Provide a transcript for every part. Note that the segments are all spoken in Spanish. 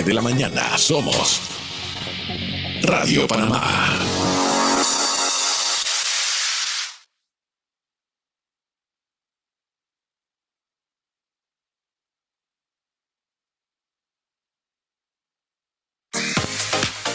de la mañana somos Radio Panamá.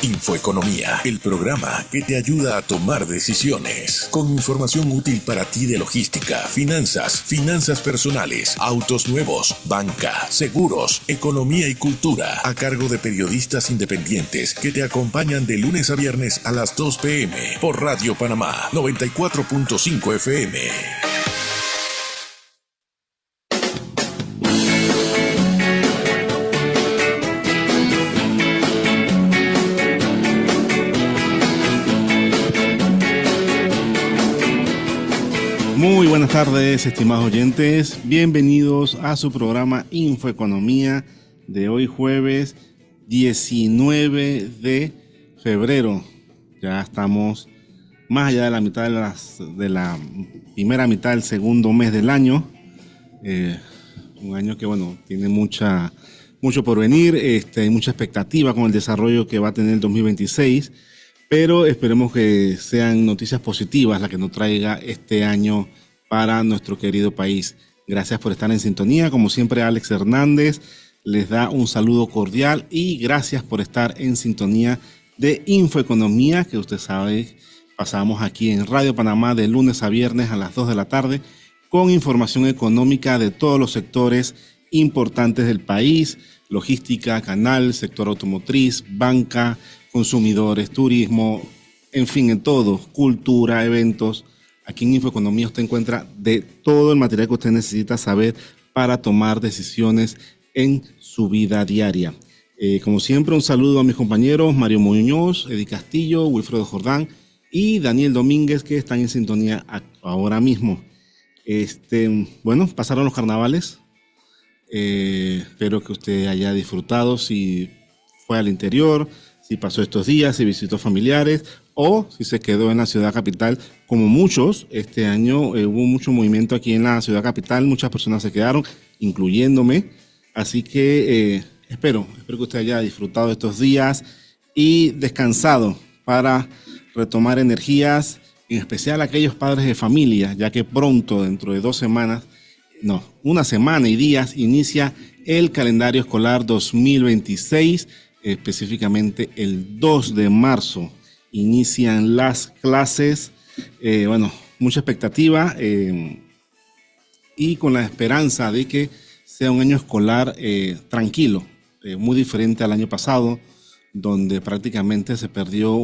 Infoeconomía, el programa que te ayuda a tomar decisiones, con información útil para ti de logística, finanzas personales, autos nuevos, banca, seguros, economía y cultura, a cargo de periodistas independientes que te acompañan de lunes a viernes a las 2 p.m. por Radio Panamá 94.5 FM. Muy buenas tardes, estimados oyentes. Bienvenidos a su programa Infoeconomía de hoy jueves 19 de febrero. Ya estamos más allá de la mitad de la primera mitad del segundo mes del año. Un año que, bueno, tiene mucho por venir. Hay mucha expectativa con el desarrollo que va a tener el 2026. Pero esperemos que sean noticias positivas las que nos traiga este año para nuestro querido país. Gracias por estar en sintonía. Como siempre, Alex Hernández les da un saludo cordial y gracias por estar en sintonía de Infoeconomía, que usted sabe, pasamos aquí en Radio Panamá de lunes a viernes a las 2 de la tarde con información económica de todos los sectores importantes del país: logística, canal, sector automotriz, banca, consumidores, turismo, en fin, en todo, cultura, eventos. Aquí en Infoeconomía usted encuentra de todo el material que usted necesita saber para tomar decisiones en su vida diaria. Como siempre, un saludo a mis compañeros Mario Muñoz, Eddie Castillo, Wilfredo Jordán y Daniel Domínguez, que están en sintonía ahora mismo. Bueno, pasaron los carnavales. Espero que usted haya disfrutado, si fue al interior, si pasó estos días, si visitó familiares o si se quedó en la ciudad capital, como muchos. Este año hubo mucho movimiento aquí en la ciudad capital, muchas personas se quedaron, incluyéndome. Así que espero que usted haya disfrutado de estos días y descansado para retomar energías, en especial aquellos padres de familia, ya que pronto, dentro de una semana y días, inicia el calendario escolar 2026. Específicamente el 2 de marzo inician las clases. Mucha expectativa y con la esperanza de que sea un año escolar tranquilo, muy diferente al año pasado, donde prácticamente se perdió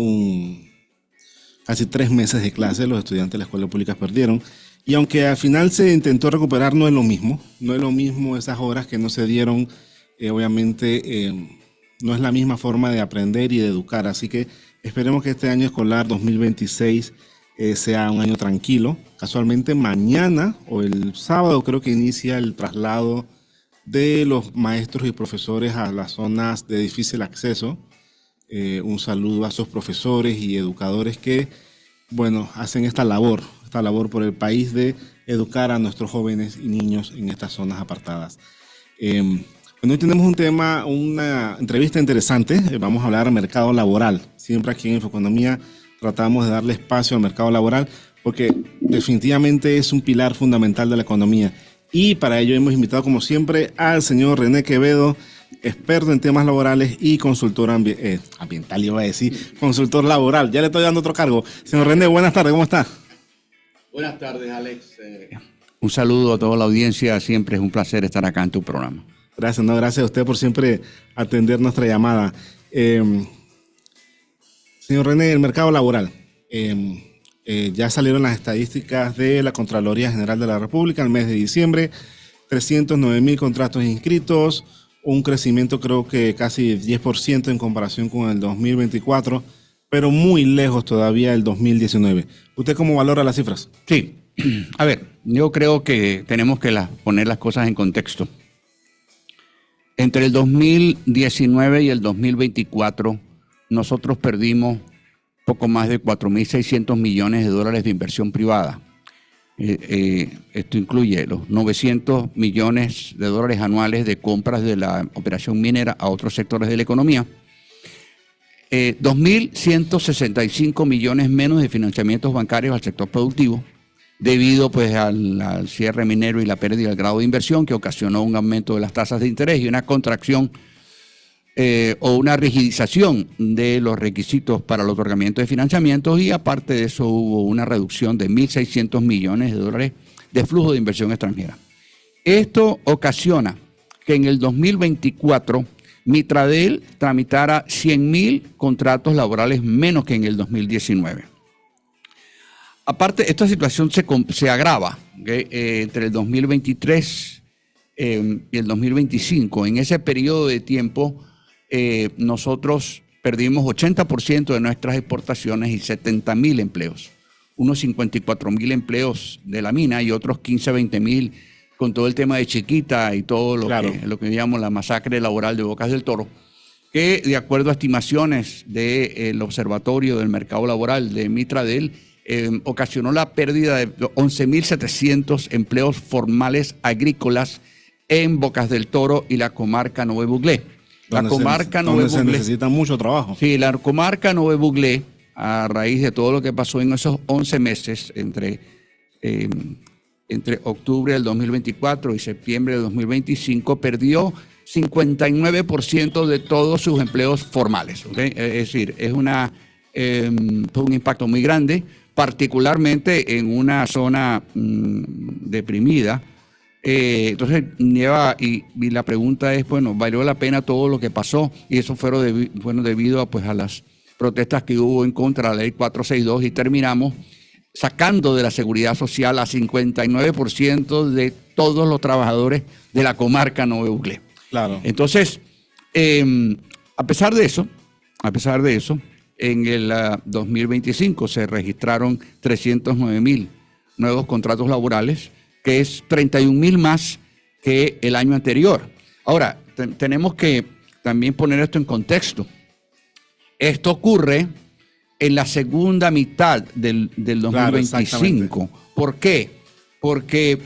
casi 3 meses de clases. Los estudiantes de las escuelas públicas perdieron. Y aunque al final se intentó recuperar, no es lo mismo esas horas que no se dieron. Obviamente no es la misma forma de aprender y de educar. Así que esperemos que este año escolar 2026 sea un año tranquilo. Casualmente mañana o el sábado creo que inicia el traslado de los maestros y profesores a las zonas de difícil acceso. Un saludo a esos profesores y educadores que, hacen esta labor por el país de educar a nuestros jóvenes y niños en estas zonas apartadas. Hoy tenemos una entrevista interesante. Vamos a hablar del mercado laboral. Siempre aquí en Infoeconomía tratamos de darle espacio al mercado laboral porque definitivamente es un pilar fundamental de la economía. Y para ello hemos invitado, como siempre, al señor René Quevedo, experto en temas laborales y consultor ambiental, consultor laboral. Ya le estoy dando otro cargo. Señor René, buenas tardes, ¿cómo está? Buenas tardes, Alex. Un saludo a toda la audiencia. Siempre es un placer estar acá en tu programa. Gracias a usted por siempre atender nuestra llamada. Señor René, el mercado laboral. Ya salieron las estadísticas de la Contraloría General de la República el mes de diciembre. 309,000 contratos inscritos, un crecimiento creo que casi 10% en comparación con el 2024, pero muy lejos todavía del 2019. ¿Usted cómo valora las cifras? Sí, a ver, yo creo que tenemos que poner las cosas en contexto. Entre el 2019 y el 2024, nosotros perdimos poco más de 4.600 millones de dólares de inversión privada. Esto incluye los 900 millones de dólares anuales de compras de la operación minera a otros sectores de la economía. 2.165 millones menos de financiamientos bancarios al sector productivo, debido pues al cierre minero y la pérdida del grado de inversión que ocasionó un aumento de las tasas de interés y una contracción o una rigidización de los requisitos para el otorgamiento de financiamientos, y aparte de eso hubo una reducción de 1.600 millones de dólares de flujo de inversión extranjera. Esto ocasiona que en el 2024 Mitradel tramitara 100.000 contratos laborales menos que en el 2019. Aparte, esta situación se agrava entre el 2023 y el 2025. En ese periodo de tiempo, nosotros perdimos 80% de nuestras exportaciones y 70.000 empleos. Unos 54.000 empleos de la mina y otros 20.000 con todo el tema de Chiquita y todo lo que llamamos la masacre laboral de Bocas del Toro, que de acuerdo a estimaciones del Observatorio del Mercado Laboral de Mitradel, ocasionó la pérdida de 11.700 empleos formales agrícolas en Bocas del Toro y la comarca Nové Buglé. Donde se necesita mucho trabajo. Sí, la comarca Nové Buglé, a raíz de todo lo que pasó en esos 11 meses entre octubre del 2024 y septiembre del 2025, perdió 59% de todos sus empleos formales. ¿Okay? Es decir, es un impacto muy grande, particularmente en una zona deprimida. Entonces, y la pregunta es, bueno, ¿valió la pena todo lo que pasó? Y eso fue debido a las protestas que hubo en contra de la ley 462, y terminamos sacando de la seguridad social a 59% de todos los trabajadores de la comarca Nové Buglé. Claro. Entonces, a pesar de eso, en el 2025 se registraron 309.000 nuevos contratos laborales, que es 31.000 más que el año anterior. Ahora, tenemos que también poner esto en contexto. Esto ocurre en la segunda mitad del 2025. ¿Por qué? Porque,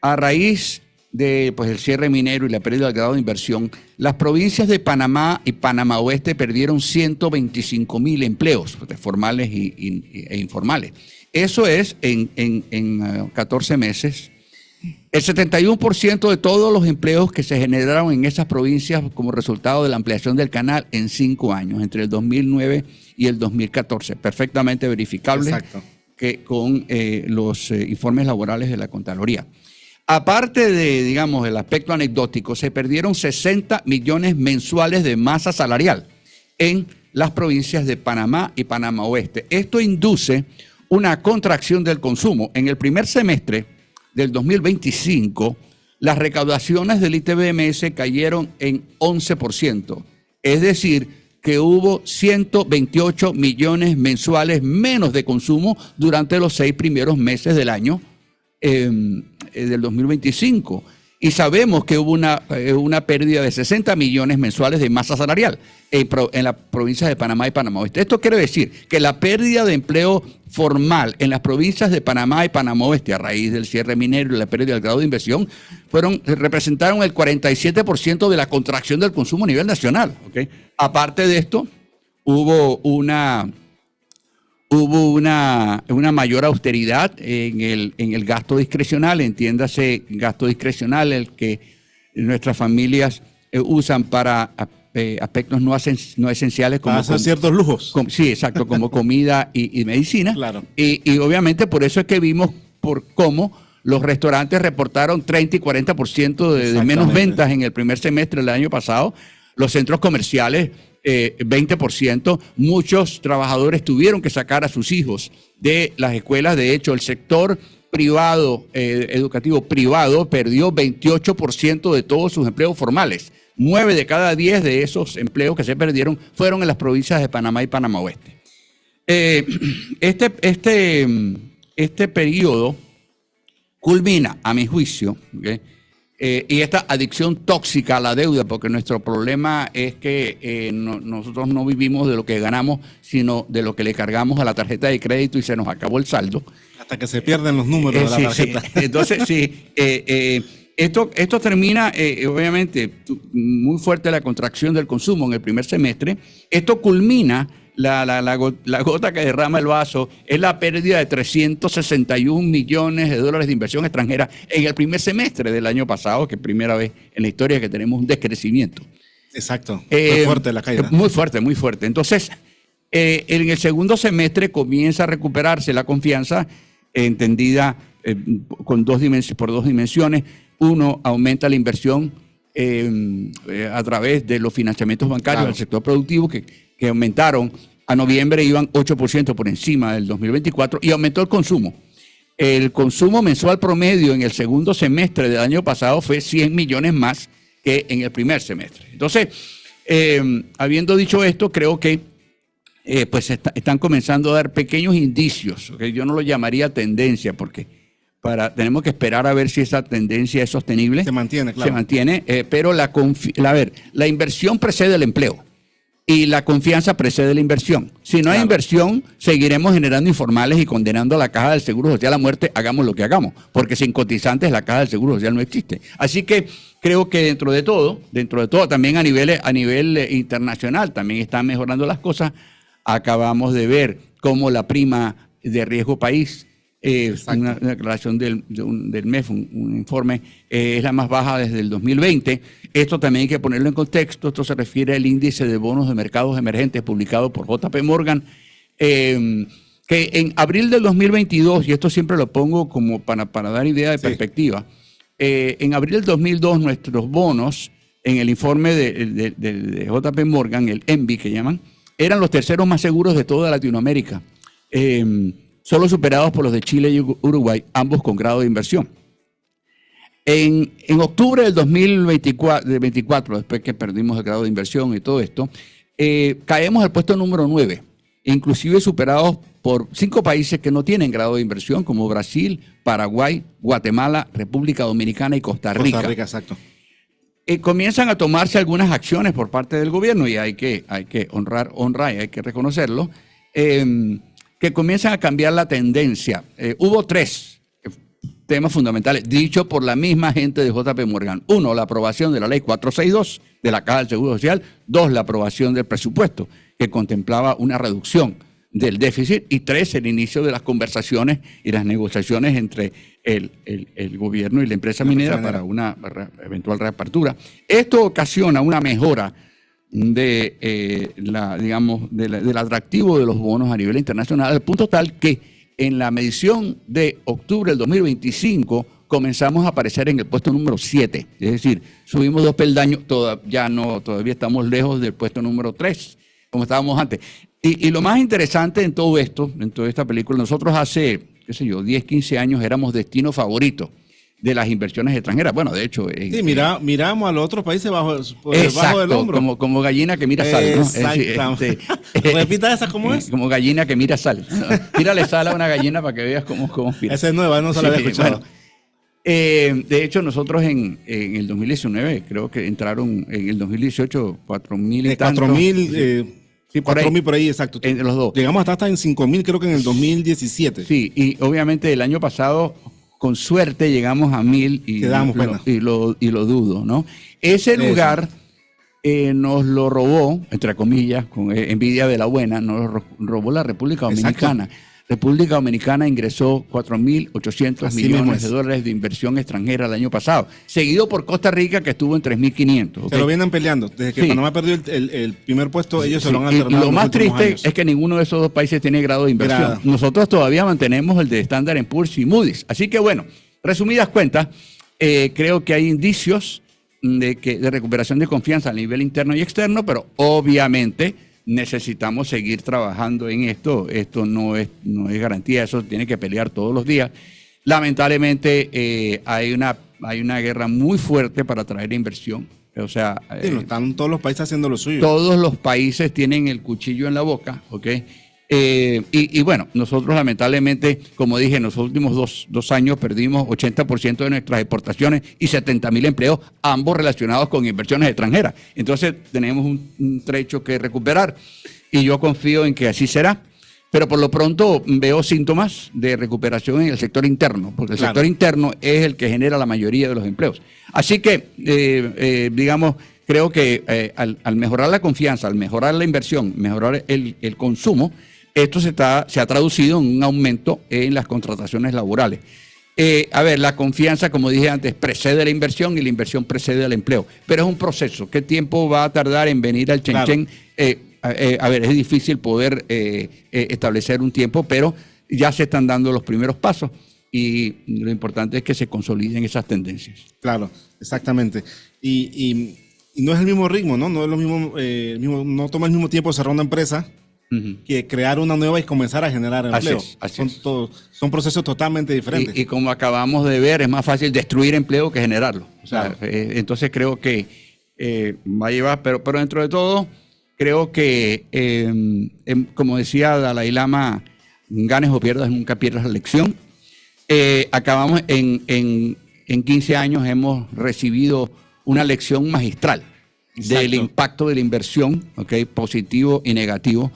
a raíz de el cierre minero y la pérdida del grado de inversión, las provincias de Panamá y Panamá Oeste perdieron 125.000 empleos formales e informales. Eso es en 14 meses. El 71% de todos los empleos que se generaron en esas provincias como resultado de la ampliación del canal en 5 años, entre el 2009 y el 2014. Perfectamente verificable. Exacto. Con los informes laborales de la Contraloría. Aparte del aspecto anecdótico, se perdieron 60 millones mensuales de masa salarial en las provincias de Panamá y Panamá Oeste. Esto induce una contracción del consumo. En el primer semestre del 2025, las recaudaciones del ITBMS cayeron en 11%. Es decir, que hubo 128 millones mensuales menos de consumo durante los 6 primeros meses del año del 2025. Y sabemos que hubo una pérdida de 60 millones mensuales de masa salarial en las provincias de Panamá y Panamá Oeste. Esto quiere decir que la pérdida de empleo formal en las provincias de Panamá y Panamá Oeste a raíz del cierre minero y la pérdida del grado de inversión representaron el 47% de la contracción del consumo a nivel nacional. ¿Okay? Aparte de esto, hubo una mayor austeridad en el gasto discrecional, entiéndase gasto discrecional, el que nuestras familias usan para aspectos no esenciales como hacer ciertos lujos. Sí, exacto, como comida y medicina. Claro. Y obviamente por eso es que vimos por cómo los restaurantes reportaron 30 y 40% de menos ventas en el primer semestre del año pasado. Los centros comerciales 20%, muchos trabajadores tuvieron que sacar a sus hijos de las escuelas. De hecho, el sector privado, educativo privado, perdió 28% de todos sus empleos formales. 9 de cada 10 de esos empleos que se perdieron fueron en las provincias de Panamá y Panamá Oeste. Este periodo culmina, a mi juicio, ¿okay? Y esta adicción tóxica a la deuda, porque nuestro problema es que nosotros no vivimos de lo que ganamos, sino de lo que le cargamos a la tarjeta de crédito y se nos acabó el saldo. Hasta que se pierden los números de la tarjeta. Sí. Entonces, sí, esto termina, obviamente, muy fuerte la contracción del consumo en el primer semestre. Esto culmina, la gota que derrama el vaso, es la pérdida de 361 millones de dólares de inversión extranjera en el primer semestre del año pasado, que es primera vez en la historia que tenemos un decrecimiento. Exacto, muy fuerte la caída. Muy fuerte, muy fuerte. Entonces, en el segundo semestre comienza a recuperarse la confianza, entendida por dos dimensiones. Uno, aumenta la inversión a través de los financiamientos bancarios del sector productivo que aumentaron. A noviembre iban 8% por encima del 2024 y aumentó el consumo. El consumo mensual promedio en el segundo semestre del año pasado fue 100 millones más que en el primer semestre. Entonces, habiendo dicho esto, creo que pues están comenzando a dar pequeños indicios, ¿okay? Yo no lo llamaría tendencia porque tenemos que esperar a ver si esa tendencia es sostenible. Se mantiene, claro. Se mantiene, pero la inversión precede el empleo y la confianza precede la inversión. Si no hay inversión, seguiremos generando informales y condenando a la Caja del Seguro Social a muerte, hagamos lo que hagamos, porque sin cotizantes la Caja del Seguro Social no existe. Así que creo que dentro de todo, también a nivel internacional también están mejorando las cosas. Acabamos de ver cómo la prima de riesgo país, una declaración del MEF, un informe, es la más baja desde el 2020. Esto también hay que ponerlo en contexto. Esto se refiere al índice de bonos de mercados emergentes publicado por JP Morgan, que en abril del 2022, y esto siempre lo pongo como para dar idea de perspectiva, en abril del 2002 nuestros bonos, en el informe de JP Morgan, el ENVI que llaman, eran los terceros más seguros de toda Latinoamérica, solo superados por los de Chile y Uruguay, ambos con grado de inversión. En octubre del 2024, después que perdimos el grado de inversión y todo esto, caemos al puesto número 9, inclusive superados por 5 países que no tienen grado de inversión, como Brasil, Paraguay, Guatemala, República Dominicana y Costa Rica. Costa Rica, exacto. Comienzan a tomarse algunas acciones por parte del gobierno y hay que honrar y hay que reconocerlo, que comienzan a cambiar la tendencia. Hubo 3 temas fundamentales dichos por la misma gente de JP Morgan. 1, la aprobación de la ley 462 de la Caja del Seguro Social. 2, la aprobación del presupuesto que contemplaba una reducción del déficit. Y 3, el inicio de las conversaciones y las negociaciones entre el gobierno y la empresa minera para una eventual reapertura. Esto ocasiona una mejora del atractivo de los bonos a nivel internacional, al punto tal que en la medición de octubre del 2025 comenzamos a aparecer en el puesto número 7, es decir, subimos 2 peldaños, todavía estamos lejos del puesto número 3, como estábamos antes. Y lo más interesante en todo esto, en toda esta película, nosotros hace, 10, 15 años éramos destino favorito de las inversiones extranjeras. Bueno, de hecho... miramos a los otros países bajo del hombro. Como gallina que mira sal, ¿no? Exactamente. Repita esa, ¿cómo es? Como gallina que mira sal. Tírale sal a una gallina para que veas cómo mira. Esa es nueva, no se la había escuchado. Bueno, de hecho, nosotros en el 2019, creo que entraron en el 2018 4.000 y tantos. 4.000... Sí, 4.000 por ahí, exacto. Entre los dos. Llegamos hasta en 5.000, creo que en el 2017. Sí, y obviamente el año pasado, con suerte, llegamos a 1.000 y lo dudo, ¿no? Ese lugar nos lo robó, entre comillas, con envidia de la buena, nos lo robó la República Dominicana. Exacto. República Dominicana ingresó 4.800 millones de dólares de inversión extranjera el año pasado, seguido por Costa Rica, que estuvo en 3.500. ¿Okay? Se lo vienen peleando. Desde que Panamá perdió el primer puesto, ellos se lo han alternado. Y lo más triste es que ninguno de esos dos países tiene grado de inversión. Nosotros todavía mantenemos el de Standard & Poor's y Moody's. Así que bueno, resumidas cuentas, creo que hay indicios de recuperación de confianza a nivel interno y externo, pero obviamente necesitamos seguir trabajando en esto. Esto no es garantía, eso tiene que pelear todos los días. Lamentablemente hay una guerra muy fuerte para atraer inversión. O sea, están todos los países haciendo lo suyo. Todos los países tienen el cuchillo en la boca, ¿ok? Y bueno, nosotros lamentablemente, como dije, en los últimos dos años perdimos 80% de nuestras exportaciones y 70.000 empleos, ambos relacionados con inversiones extranjeras. Entonces tenemos un trecho que recuperar y yo confío en que así será. Pero por lo pronto veo síntomas de recuperación en el sector interno, porque el Claro. sector interno es el que genera la mayoría de los empleos. Así que, digamos, creo que al mejorar la confianza, al mejorar la inversión, mejorar el consumo, esto se ha traducido en un aumento en las contrataciones laborales. La confianza, como dije antes, precede la inversión y la inversión precede al empleo. Pero es un proceso. ¿Qué tiempo va a tardar en venir al Chenchen? Claro. Es difícil poder establecer un tiempo, pero ya se están dando los primeros pasos y lo importante es que se consoliden esas tendencias. Claro, exactamente. Y no es el mismo ritmo, ¿no? No es lo mismo, no toma el mismo tiempo cerrar una empresa que crear una nueva y comenzar a generar empleo. Así es. Son procesos totalmente diferentes. Y como acabamos de ver, es más fácil destruir empleo que generarlo. O sea, Claro. entonces creo que va a llevar, pero dentro de todo, creo que, como decía Dalai Lama, ganes o pierdas, nunca pierdas la lección. Acabamos en 15 años, hemos recibido una lección magistral del impacto de la inversión, ¿okay? Positivo y negativo,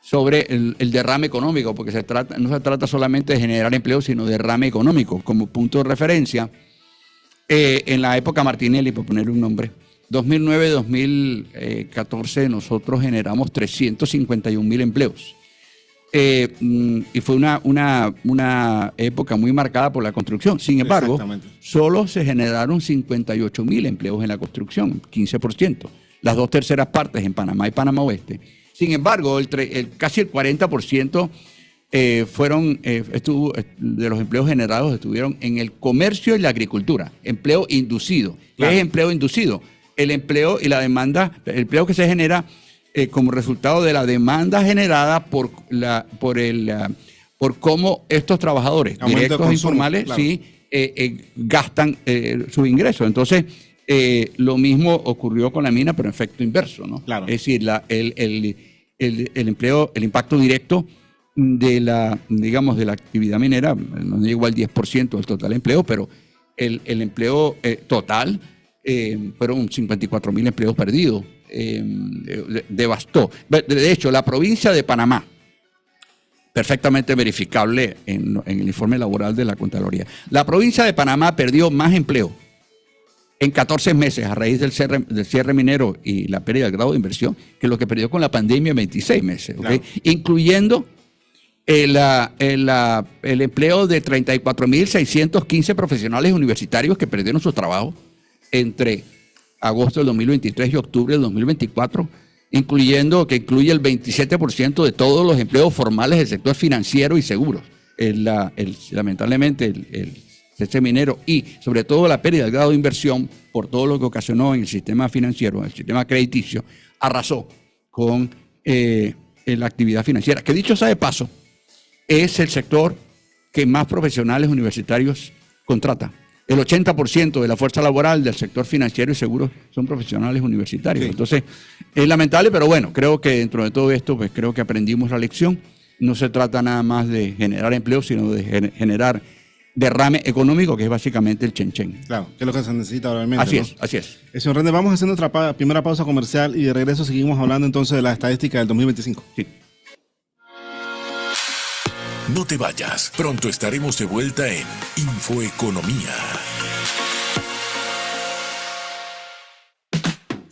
sobre el derrame económico, porque no se trata solamente de generar empleo, sino derrame económico. Como punto de referencia, en la época Martinelli, por poner un nombre, 2009-2014, nosotros generamos 351,000 empleos. Y fue una época muy marcada por la construcción. Sin embargo, solo se generaron 58,000 empleos en la construcción, 15%. Las 2/3 partes en Panamá y Panamá Oeste. Sin embargo, casi el 40% de los empleos generados estuvieron en el comercio y la agricultura. Empleo inducido. Claro. ¿Qué es empleo inducido? El empleo y la demanda, el empleo que se genera como resultado de la demanda generada por cómo estos trabajadores, Aumento directos e informales, claro. sí, gastan sus ingresos. Entonces, lo mismo ocurrió con la mina, pero en efecto inverso, ¿no? Claro. Es decir, el empleo, el impacto directo de la actividad minera no llegó al 10% del total empleo, pero el empleo total fueron 54,000 empleos perdidos. Devastó. De hecho, la provincia de Panamá, perfectamente verificable en el informe laboral de la Contraloría, la provincia de Panamá perdió más empleo en 14 meses a raíz del cierre minero y la pérdida del grado de inversión que lo que perdió con la pandemia en 26 meses, ¿okay? Claro. Incluyendo el empleo de 34,615 profesionales universitarios que perdieron sus trabajos entre agosto del 2023 y octubre del 2024, incluye el 27% de todos los empleos formales del sector financiero y seguros. Lamentablemente, el cese minero y sobre todo la pérdida del grado de inversión por todo lo que ocasionó en el sistema financiero, en el sistema crediticio, arrasó con la actividad financiera, que dicho sea de paso, es el sector que más profesionales universitarios contrata. El 80% de la fuerza laboral del sector financiero y seguros son profesionales universitarios. Sí. Entonces, es lamentable, pero bueno, creo que dentro de todo esto, pues creo que aprendimos la lección. No se trata nada más de generar empleo, sino de generar derrame económico, que es básicamente el Chenchen. Claro, que es lo que se necesita realmente. Así ¿no? es, así es. Señor René, vamos a hacer nuestra primera pausa comercial y de regreso seguimos hablando entonces de la estadística del 2025. Sí. No te vayas, pronto estaremos de vuelta en Infoeconomía.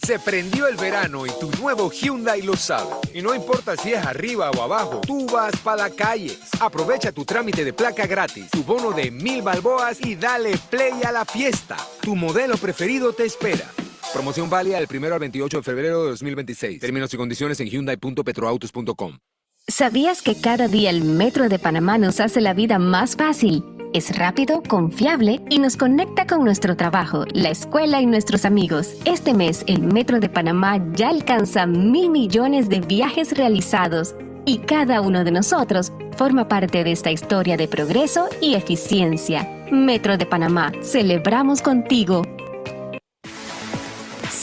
Se prendió el verano y tu nuevo Hyundai lo sabe. Y no importa si es arriba o abajo, tú vas para la calle. Aprovecha tu trámite de placa gratis, tu bono de 1,000 balboas y dale play a la fiesta. Tu modelo preferido te espera. Promoción válida del 1 al 28 de febrero de 2026. Términos y condiciones en hyundai.petroautos.com. ¿Sabías que cada día el Metro de Panamá nos hace la vida más fácil? Es rápido, confiable y nos conecta con nuestro trabajo, la escuela y nuestros amigos. Este mes, el Metro de Panamá ya alcanza 1,000 millones de viajes realizados y cada uno de nosotros forma parte de esta historia de progreso y eficiencia. Metro de Panamá, celebramos contigo.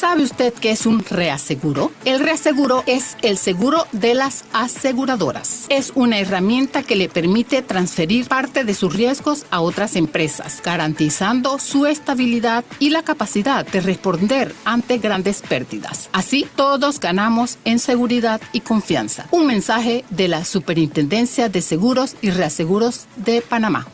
¿Sabe usted qué es un reaseguro? El reaseguro es el seguro de las aseguradoras. Es una herramienta que le permite transferir parte de sus riesgos a otras empresas, garantizando su estabilidad y la capacidad de responder ante grandes pérdidas. Así, todos ganamos en seguridad y confianza. Un mensaje de la Superintendencia de Seguros y Reaseguros de Panamá.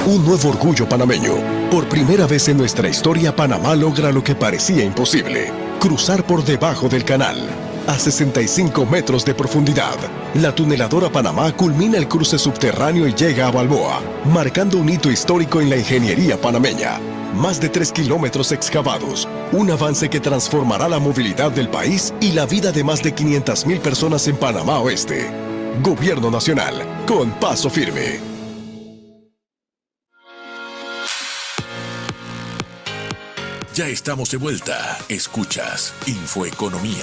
Un nuevo orgullo panameño. Por primera vez en nuestra historia, Panamá logra lo que parecía imposible: cruzar por debajo del canal. A 65 metros de profundidad, la tuneladora Panamá culmina el cruce subterráneo y llega a Balboa, marcando un hito histórico en la ingeniería panameña. Más de 3 kilómetros excavados, un avance que transformará la movilidad del país y la vida de más de 500,000 personas en Panamá Oeste. Gobierno Nacional, con paso firme. Ya estamos de vuelta. Escuchas Infoeconomía.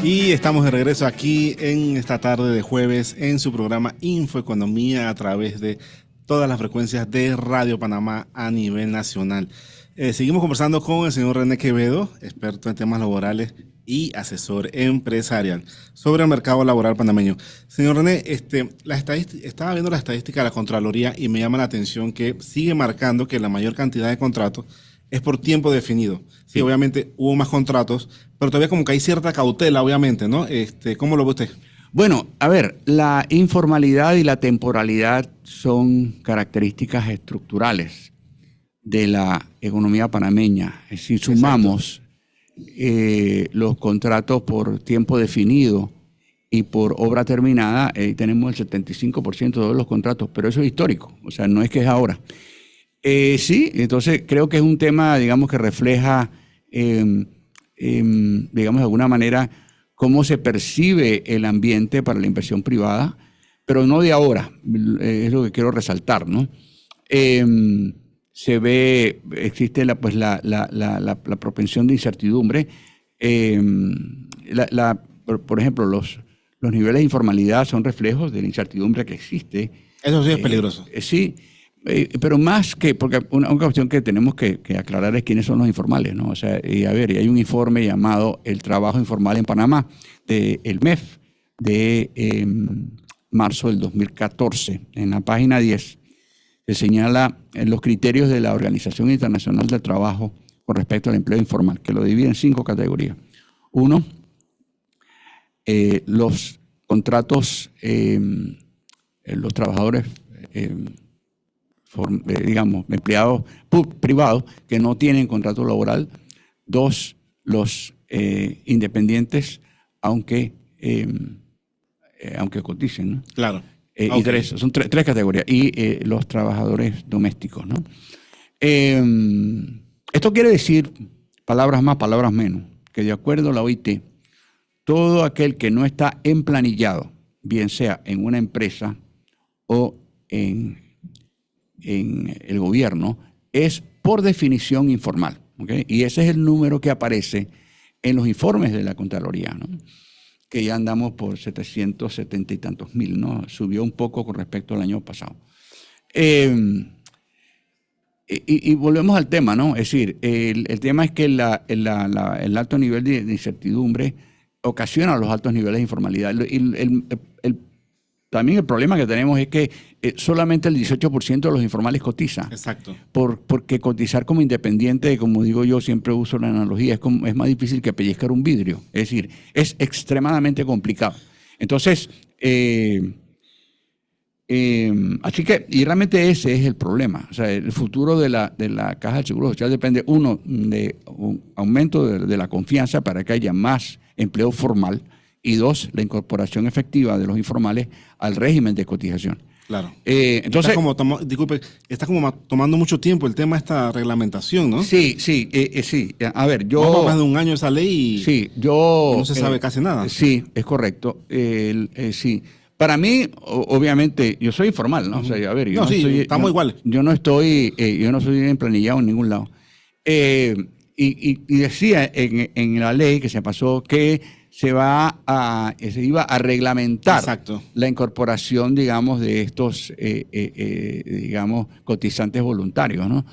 Y estamos de regreso aquí en esta tarde de jueves en su programa Infoeconomía a través de todas las frecuencias de Radio Panamá a nivel nacional. Seguimos conversando con el señor René Quevedo, experto en temas laborales y asesor empresarial sobre el mercado laboral panameño. Señor René, estaba viendo la estadística de la Contraloría y me llama la atención que sigue marcando que la mayor cantidad de contratos es por tiempo definido. Sí, obviamente hubo más contratos, pero todavía como que hay cierta cautela, obviamente, ¿no? ¿Cómo lo ve usted? Bueno, a ver, la informalidad y la temporalidad son características estructurales de la economía panameña. Es decir, sumamos los contratos por tiempo definido y por obra terminada, tenemos el 75% de todos los contratos, pero eso es histórico, o sea, no es que es ahora. Sí, entonces creo que es un tema, digamos, que refleja, digamos, de alguna manera, cómo se percibe el ambiente para la inversión privada, pero no de ahora, es lo que quiero resaltar, ¿no? Se ve, existe la propensión de incertidumbre. Por ejemplo, los niveles de informalidad son reflejos de la incertidumbre que existe. Eso sí es peligroso. Sí, pero más que, porque una cuestión que tenemos que aclarar es quiénes son los informales, ¿no? O sea, y hay un informe llamado El trabajo informal en Panamá, del MEF, de marzo del 2014. En la página 10 se señala los criterios de la Organización Internacional del Trabajo con respecto al empleo informal, que lo divide en 5 categorías. 1, los contratos, los trabajadores, digamos, empleados privados que no tienen contrato laboral. 2, los independientes, aunque coticen, ¿no? Claro. Okay. Y 3, son 3 categorías. Y los trabajadores domésticos, ¿no? Esto quiere decir, palabras más, palabras menos, que de acuerdo a la OIT, todo aquel que no está emplanillado, bien sea en una empresa o en el gobierno, es por definición informal, ¿okay? Y ese es el número que aparece en los informes de la Contraloría, ¿no? Que ya andamos por 770 y tantos mil, ¿no? Subió un poco con respecto al año pasado. Y volvemos al tema, ¿no? Es decir, el tema es que el alto nivel de incertidumbre ocasiona los altos niveles de informalidad. También el problema que tenemos es que solamente el 18% de los informales cotiza. Exacto. Porque cotizar como independiente, como digo yo, siempre uso la analogía, es más difícil que pellizcar un vidrio. Es decir, es extremadamente complicado. Entonces, así que, y realmente ese es el problema. O sea, el futuro de la Caja del Seguro Social depende, 1, de un aumento de la confianza para que haya más empleo formal, y 2, la incorporación efectiva de los informales al régimen de cotización. Claro. Entonces, está como tomando mucho tiempo el tema de esta reglamentación, ¿no? Sí. A ver, Lleva más de un año esa ley y no se sabe casi nada. Sí, es correcto. Sí. Para mí, obviamente, yo soy informal, ¿no? O sea, a ver, estamos iguales. Yo no soy emplanillado en ningún lado. Y decía en la ley que se pasó que se iba a reglamentar Exacto. la incorporación, digamos, de estos, digamos, cotizantes voluntarios, ¿no?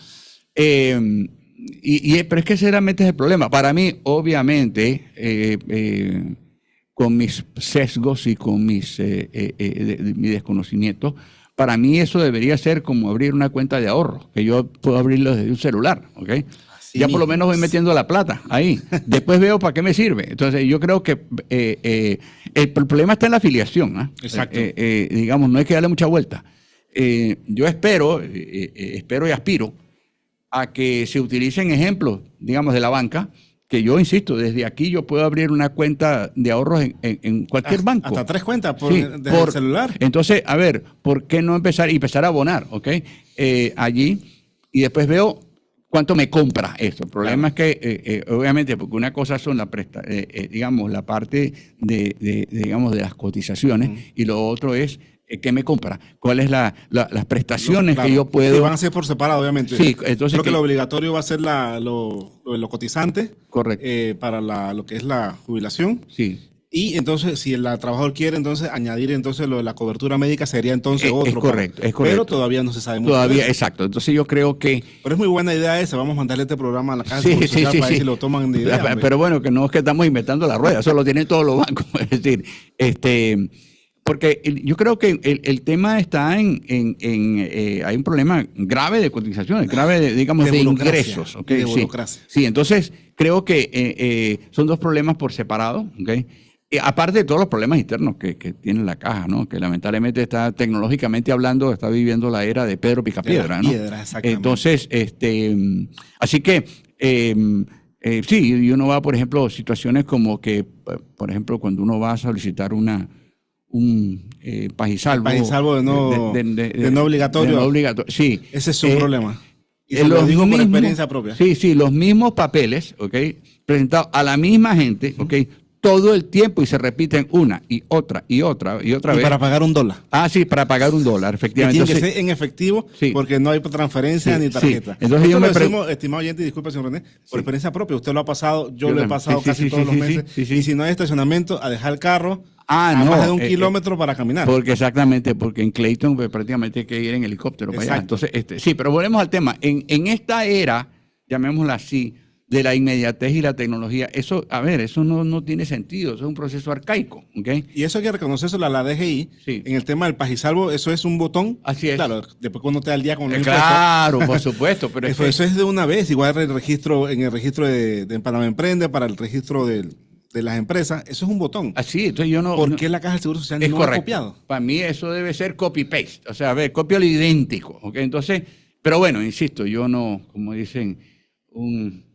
Pero es que ese realmente es el problema. Para mí, obviamente, con mis sesgos y con mi desconocimiento, para mí eso debería ser como abrir una cuenta de ahorro, que yo puedo abrirlo desde un celular, ¿ok? Ya por lo menos voy metiendo la plata ahí. Después veo para qué me sirve. Entonces, yo creo que el problema está en la afiliación, ¿eh? Exacto. Digamos, no hay que darle mucha vuelta. Yo espero y aspiro a que se utilicen ejemplos, digamos, de la banca, que yo insisto, desde aquí yo puedo abrir una cuenta de ahorros en cualquier banco. Hasta 3 cuentas desde el celular. Entonces, a ver, ¿por qué no empezar a abonar, ¿ok? Allí, y después veo cuánto me compra esto. El problema es que, obviamente, porque una cosa son digamos, la parte digamos, de las cotizaciones, y lo otro es qué me compra, cuáles las prestaciones que yo puedo. Sí, van a ser por separado, obviamente. Sí, entonces creo que lo obligatorio va a ser lo cotizante. Correcto. Para lo que es la jubilación. Sí. Y entonces, si el trabajador quiere entonces añadir entonces lo de la cobertura médica, sería entonces otro. Es correcto. Pero todavía no se sabe mucho. Todavía, exacto. Entonces yo creo que... Pero es muy buena idea esa. Vamos a mandarle este programa a la Caja de Seguro Social para ver si lo toman de idea. Pero bueno, que no es que estamos inventando la rueda, eso lo tienen todos los bancos. Es decir, porque yo creo que el tema está hay un problema grave de cotizaciones, grave, digamos, de ingresos. ¿Okay? De burocracia. Sí, entonces creo que son dos problemas por separado, ¿okay? Aparte de todos los problemas internos que tiene la caja, ¿no? Que lamentablemente está tecnológicamente hablando, está viviendo la era de Pedro Picapiedra, ¿no? Entonces, así que sí, y uno va, por ejemplo, situaciones como que, por ejemplo, cuando uno va a solicitar un pajisalvo. Pajisalvo de no obligatorio. De no obligatorio, sí. Ese es un problema. Y se lo digo por experiencia propia. Sí, los mismos papeles, ¿ok? Presentados a la misma gente, ¿ok? Todo el tiempo y se repiten una y otra y otra vez. Y para pagar $1. Ah, sí, para pagar $1, efectivamente. Tiene que ser en efectivo, sí, porque no hay transferencia ni tarjeta. Sí. Entonces yo me decimos, estimado oyente, disculpe, señor René, por experiencia propia. Usted lo ha pasado, yo lo he pasado casi todos los meses. Y si no hay estacionamiento, a dejar el carro a más de 1 kilómetro para caminar. Porque exactamente, porque en Clayton pues, prácticamente hay que ir en helicóptero para allá. Entonces, sí, pero volvemos al tema. En esta era, llamémosla así, de la inmediatez y la tecnología, eso, a ver, eso no tiene sentido, eso es un proceso arcaico, ¿ok? Y eso hay que reconocerlo a la DGI, sí, en el tema del pajisalvo, eso es un botón. Así es. Claro, después cuando te da el día con el claro, por supuesto. Pero eso es de una vez, igual en el registro de Panamá Emprende, para el registro de las empresas, eso es un botón. Así, entonces yo no... ¿Por qué la Caja del Seguro Social no lo ha copiado? Para mí eso debe ser copy-paste, o sea, a ver, cópialo idéntico, ¿ok? Entonces, pero bueno, insisto, yo no, como dicen, un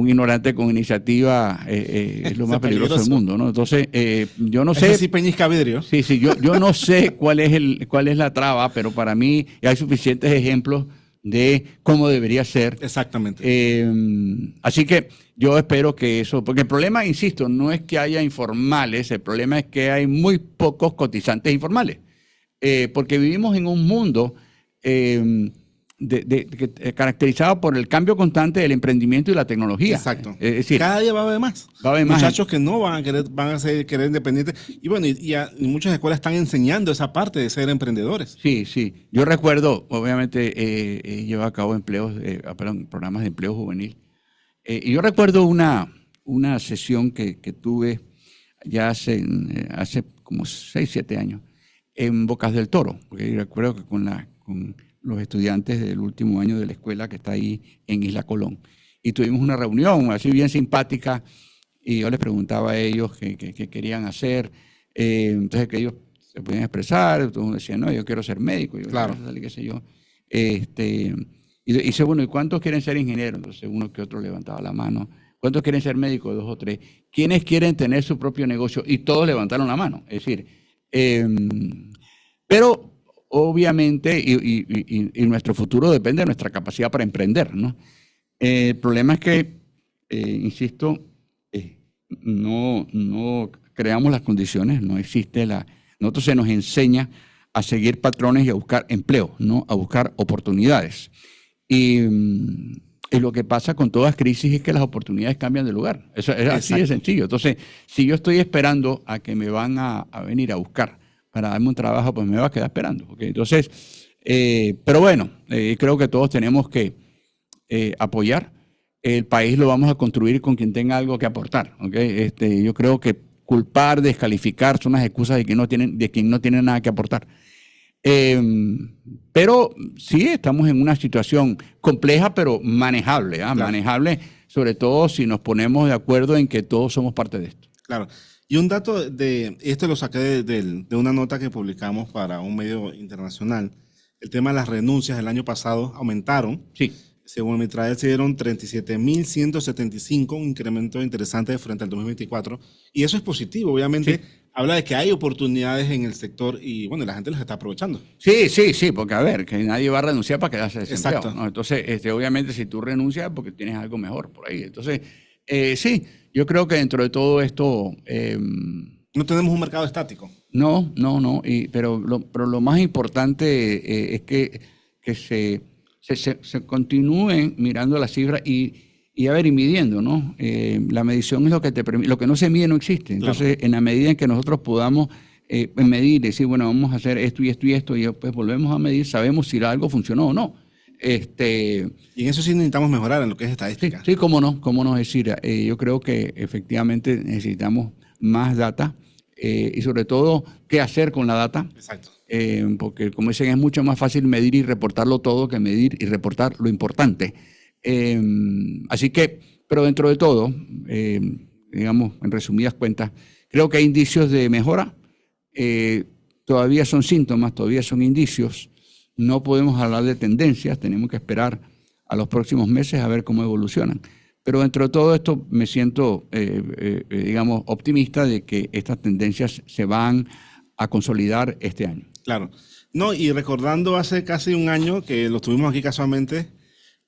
ignorante con iniciativa es lo más peligroso del mundo, ¿no? Entonces, yo no sé... Sí, peñisca vidrio. Sí, yo no sé cuál es la traba, pero para mí hay suficientes ejemplos de cómo debería ser. Exactamente. Así que yo espero que eso... Porque el problema, insisto, no es que haya informales, el problema es que hay muy pocos cotizantes informales. Porque vivimos en un mundo... caracterizado por el cambio constante del emprendimiento y la tecnología. Exacto. Es decir, cada día va a haber más. Va a haber más muchachos que no van a querer independientes. Y bueno, y muchas escuelas están enseñando esa parte de ser emprendedores. Sí. Yo recuerdo, obviamente, llevo a cabo programas de empleo juvenil. Y yo recuerdo una sesión que tuve ya hace como 6, 7 años en Bocas del Toro. Porque yo recuerdo que con los estudiantes del último año de la escuela que está ahí en Isla Colón. Y tuvimos una reunión así bien simpática y yo les preguntaba a ellos qué querían hacer. Entonces que ellos se podían expresar, todos decían, no, yo quiero ser médico. Yo, claro. Qué sé yo. Y dice, bueno, ¿y cuántos quieren ser ingenieros? Entonces uno que otro levantaba la mano. ¿Cuántos quieren ser médicos? 2 o 3. ¿Quiénes quieren tener su propio negocio? Y todos levantaron la mano. Es decir, pero... Obviamente, y nuestro futuro depende de nuestra capacidad para emprender, ¿no? El problema es que, insisto, no creamos las condiciones, no existe nosotros se nos enseña a seguir patrones y a buscar empleo, no a buscar oportunidades. Y Y lo que pasa con todas crisis es que las oportunidades cambian de lugar. Eso es así de sencillo. Entonces, si yo estoy esperando a que me van a venir a buscar para darme un trabajo, pues me va a quedar esperando. ¿Okay? Entonces, pero bueno, creo que todos tenemos que apoyar. El país lo vamos a construir con quien tenga algo que aportar. ¿Okay? Yo creo que culpar, descalificar son las excusas de quien no tiene nada que aportar. Pero sí, estamos en una situación compleja, pero manejable. Claro. Manejable, sobre todo si nos ponemos de acuerdo en que todos somos parte de esto. Claro. Y un dato esto lo saqué de una nota que publicamos para un medio internacional. El tema de las renuncias el año pasado aumentaron. Sí. Según Mitrael, se dieron 37.175, un incremento interesante frente al 2024. Y eso es positivo, obviamente. Sí. Habla de que hay oportunidades en el sector y, bueno, la gente las está aprovechando. Sí, porque a ver, que nadie va a renunciar para quedarse desempleado. Exacto. ¿No? Entonces, obviamente, si tú renuncias, porque tienes algo mejor por ahí. Entonces, sí, yo creo que dentro de todo esto... no tenemos un mercado estático. No. Pero lo más importante es que se continúen mirando las cifras y midiendo, ¿no? La medición es lo que te permite, lo que no se mide no existe. Entonces, claro, en la medida en que nosotros podamos medir, decir, bueno, vamos a hacer esto y esto y esto, y después volvemos a medir, sabemos si algo funcionó o no. Y en eso sí necesitamos mejorar en lo que es estadística. Sí, cómo no. Es decir, yo creo que efectivamente necesitamos más data y sobre todo qué hacer con la data. Exacto. Porque, como dicen, es mucho más fácil medir y reportarlo todo que medir y reportar lo importante. Así que, pero dentro de todo, digamos, en resumidas cuentas, creo que hay indicios de mejora. Todavía son síntomas, todavía son indicios. No podemos hablar de tendencias, tenemos que esperar a los próximos meses a ver cómo evolucionan. Pero dentro de todo esto me siento, digamos, optimista de que estas tendencias se van a consolidar este año. Claro. No, y recordando hace casi un año que lo tuvimos aquí casualmente,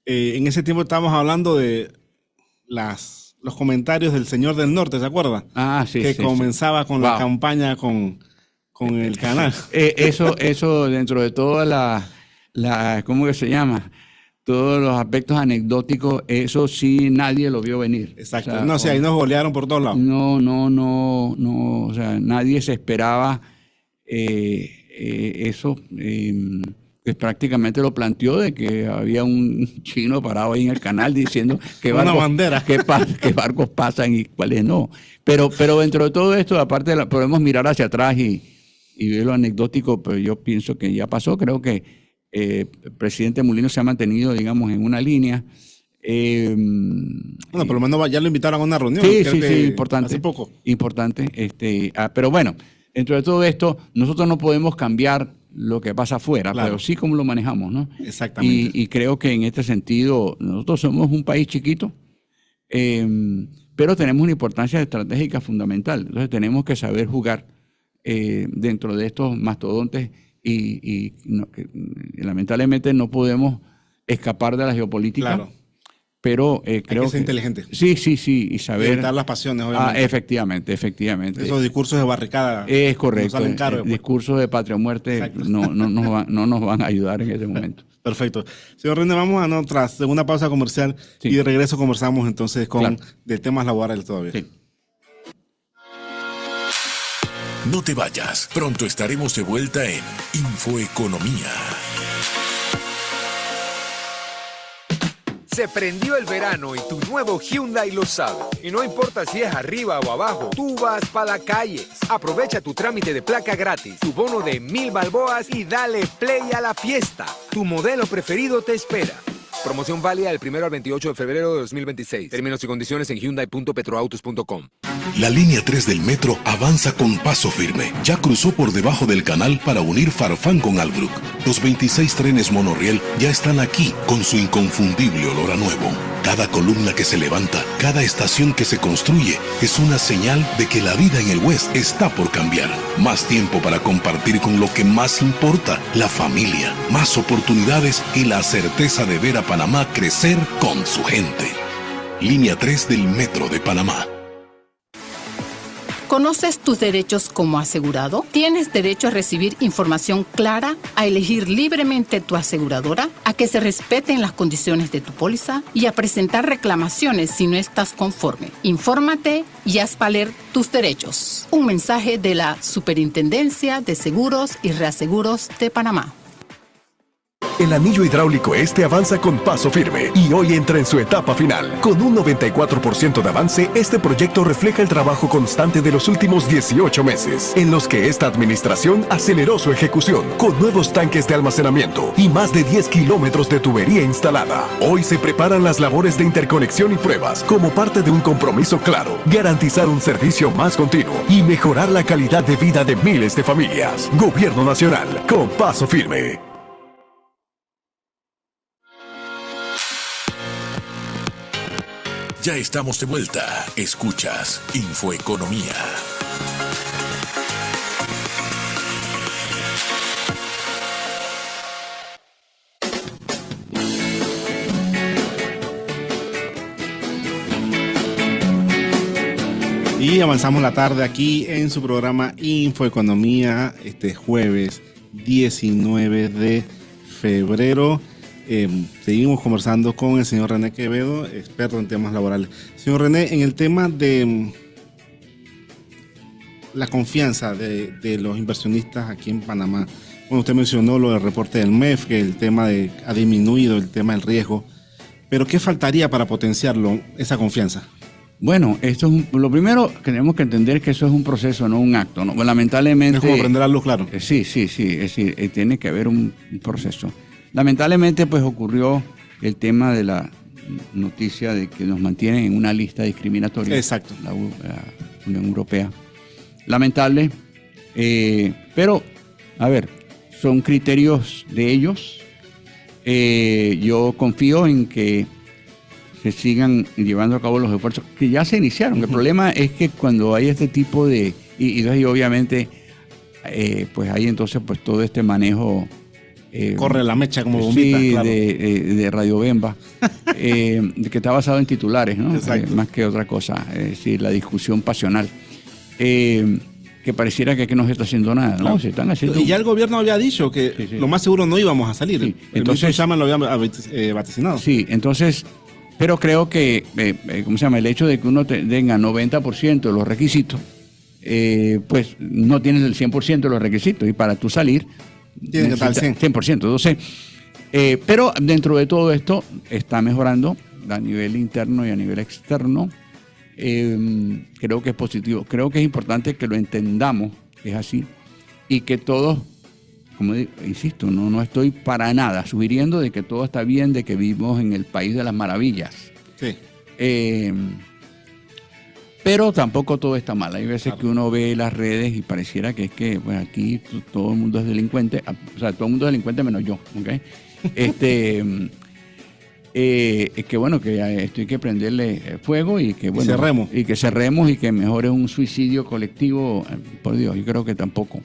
en ese tiempo estábamos hablando de los comentarios del Señor del Norte, ¿se acuerda? Sí. Que comenzaba con la campaña con el canal. Eso dentro de toda ¿cómo que se llama? Todos los aspectos anecdóticos, eso sí nadie lo vio venir. Exacto. O sea, ahí nos golearon por todos lados. No. O sea, nadie se esperaba eso. Pues prácticamente lo planteó de que había un chino parado ahí en el canal diciendo que barcos pasan y cuáles no. Pero dentro de todo esto, aparte podemos mirar hacia atrás y ver lo anecdótico, pero yo pienso que ya pasó. Creo que el presidente Mulino se ha mantenido, digamos, en una línea. Bueno, por lo menos ya lo invitaron a una reunión. Sí, importante. Hace poco. Importante. Pero bueno, dentro de todo esto, nosotros no podemos cambiar lo que pasa afuera, claro, pero sí cómo lo manejamos, ¿no? Exactamente. Y creo que en este sentido, nosotros somos un país chiquito, pero tenemos una importancia estratégica fundamental. Entonces tenemos que saber jugar dentro de estos mastodontes y lamentablemente no podemos escapar de la geopolítica. Claro. Pero creo que ser inteligente. Sí, y saber... evitar las pasiones, obviamente. Efectivamente. Esos discursos de barricada. Es correcto. Caro, discursos de patria o muerte no nos van a ayudar en ese momento. Perfecto. Señor René, vamos a nuestra segunda pausa comercial y de regreso conversamos entonces de temas laborales todavía. Sí. No te vayas, pronto estaremos de vuelta en Infoeconomía. Se prendió el verano y tu nuevo Hyundai lo sabe. Y no importa si es arriba o abajo, tú vas para la calle. Aprovecha tu trámite de placa gratis, tu bono de 1,000 balboas y dale play a la fiesta. Tu modelo preferido te espera. Promoción válida del 1 al 28 de febrero de 2026. Términos y condiciones en hyundai.petroautos.com. La línea 3 del metro avanza con paso firme. Ya cruzó por debajo del canal para unir Farfán con Albrook. Los 26 trenes monorriel ya están aquí con su inconfundible olor a nuevo. Cada columna que se levanta, cada estación que se construye es una señal de que la vida en el West está por cambiar. Más tiempo para compartir con lo que más importa, la familia. Más oportunidades y la certeza de ver a Panamá crecer con su gente. Línea 3 del Metro de Panamá. ¿Conoces tus derechos como asegurado? ¿Tienes derecho a recibir información clara, a elegir libremente tu aseguradora, a que se respeten las condiciones de tu póliza y a presentar reclamaciones si no estás conforme? Infórmate y haz valer tus derechos. Un mensaje de la Superintendencia de Seguros y Reaseguros de Panamá. El anillo hidráulico este avanza con paso firme y hoy entra en su etapa final. Con un 94% de avance, este proyecto refleja el trabajo constante de los últimos 18 meses, en los que esta administración aceleró su ejecución con nuevos tanques de almacenamiento y más de 10 kilómetros de tubería instalada. Hoy se preparan las labores de interconexión y pruebas como parte de un compromiso claro: garantizar un servicio más continuo y mejorar la calidad de vida de miles de familias. Gobierno Nacional, con paso firme. Ya estamos de vuelta. Escuchas Infoeconomía. Y avanzamos la tarde aquí en su programa Infoeconomía, este jueves 19 de febrero. Seguimos conversando con el señor René Quevedo, experto en temas laborales. Señor René, en el tema de la confianza de los inversionistas aquí en Panamá, bueno, usted mencionó lo del reporte del MEF, que el tema ha disminuido, el tema del riesgo, pero ¿qué faltaría para potenciarlo, esa confianza? Bueno, esto es lo primero que tenemos que entender, que eso es un proceso, no un acto, ¿no? Lamentablemente. Es como prender la luz, claro. Sí, es decir, tiene que haber un proceso. Lamentablemente, pues ocurrió el tema de la noticia de que nos mantienen en una lista discriminatoria. Exacto. La Unión Europea. Lamentable, pero, a ver, son criterios de ellos. Yo confío en que se sigan llevando a cabo los esfuerzos que ya se iniciaron. El problema es que cuando hay este tipo de... Y obviamente, pues hay entonces pues todo este manejo... corre la mecha como bombita, sí, claro. de Radio Bemba, que está basado en titulares, ¿no? Más que otra cosa, es decir, la discusión pasional, que pareciera que no se está haciendo nada, ¿no? Claro. Se están haciendo... Y ya el gobierno había dicho que lo más seguro no íbamos a salir. Sí. Entonces Entonces, Chama lo había vaticinado. Sí, entonces, pero creo que, ¿cómo se llama? El hecho de que uno tenga 90% de los requisitos, pues no tienes el 100% de los requisitos, y para tú salir tiene que estar al 100%. Entonces, pero dentro de todo esto está mejorando a nivel interno y a nivel externo. Creo que es positivo. Creo que es importante que lo entendamos, que es así, y que todos, como digo, insisto, no estoy para nada sugiriendo de que todo está bien, de que vivimos en el país de las maravillas. Sí. Pero tampoco todo está mal. Hay veces que uno ve las redes y pareciera que es que pues aquí todo el mundo es delincuente. O sea, todo el mundo es delincuente menos yo, ¿ok? Es que bueno, que esto hay que prenderle fuego y que bueno, cerremos y que mejor es un suicidio colectivo. Por Dios, yo creo que tampoco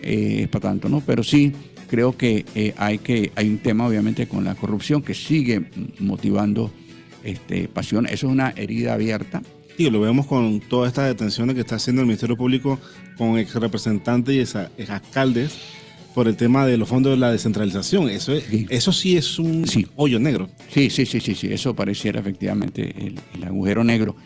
es para tanto, ¿no? Pero sí creo que hay un tema obviamente con la corrupción que sigue motivando pasión. Eso es una herida abierta. Sí, lo vemos con todas estas detenciones que está haciendo el Ministerio Público con ex representantes y ex alcaldes por el tema de los fondos de la descentralización. Eso sí es un hoyo negro. Sí. Eso pareciera efectivamente el agujero negro.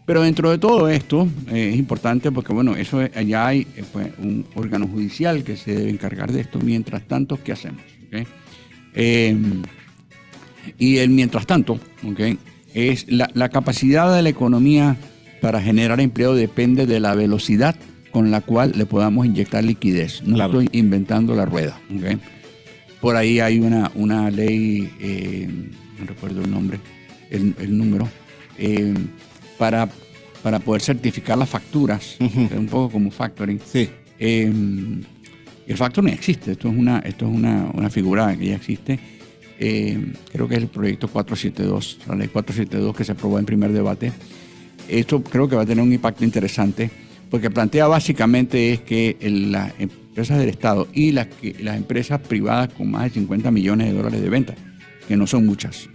Pero dentro de todo esto es importante porque, bueno, allá hay pues, un órgano judicial que se debe encargar de esto. Mientras tanto, ¿qué hacemos? ¿Okay? Y el mientras tanto, ¿okay? Es la capacidad de la economía para generar empleo depende de la velocidad con la cual le podamos inyectar liquidez. No estoy inventando la rueda. ¿Okay? Por ahí hay una ley, no recuerdo el nombre, el número, para poder certificar las facturas, un poco como factoring. Sí. El factoring existe, esto es una figura que ya existe. Creo que es el proyecto 472, la ley 472 que se aprobó en primer debate. Esto creo que va a tener un impacto interesante porque plantea básicamente es que las empresas del Estado y las empresas privadas con más de $50 millones de venta, que no son muchas,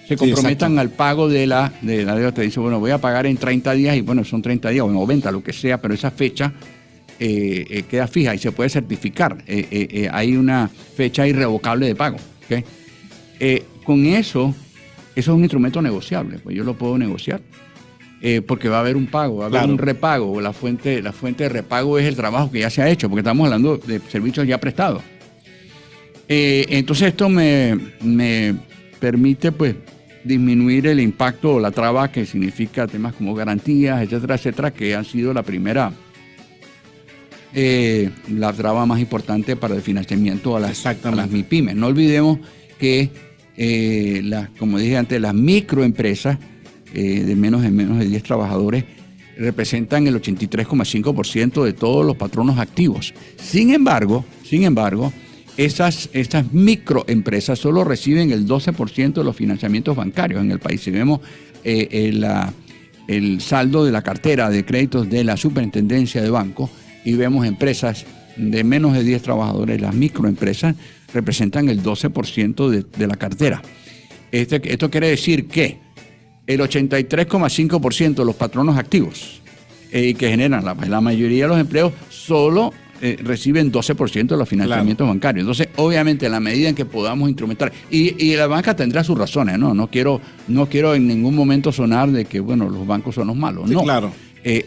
se comprometan al pago de la deuda. Te dice, bueno, voy a pagar en 30 días y bueno, son 30 días o en 90, lo que sea, pero esa fecha queda fija y se puede certificar. Hay una fecha irrevocable de pago. ¿Okay? Con eso es un instrumento negociable, pues yo lo puedo negociar. Porque va a haber un pago, va a haber un repago. La fuente de repago es el trabajo que ya se ha hecho, porque estamos hablando de servicios ya prestados. Entonces esto me permite pues disminuir el impacto o la traba que significa temas como garantías, etcétera, etcétera, que han sido la traba más importante para el financiamiento a las MIPYMES. No olvidemos que, como dije antes, las microempresas de menos de 10 trabajadores representan el 83,5% de todos los patronos activos. Sin embargo, estas microempresas solo reciben el 12% de los financiamientos bancarios en el país. Si vemos el saldo de la cartera de créditos de la Superintendencia de Bancos y vemos empresas de menos de 10 trabajadores, las microempresas representan el 12% de la cartera. Esto quiere decir que el 83,5% de los patronos activos que generan la mayoría de los empleos solo reciben 12% de los financiamientos bancarios. Entonces, obviamente, en la medida en que podamos instrumentar, y la banca tendrá sus razones, ¿no? No quiero en ningún momento sonar de que, bueno, los bancos son los malos. Sí, no. Claro.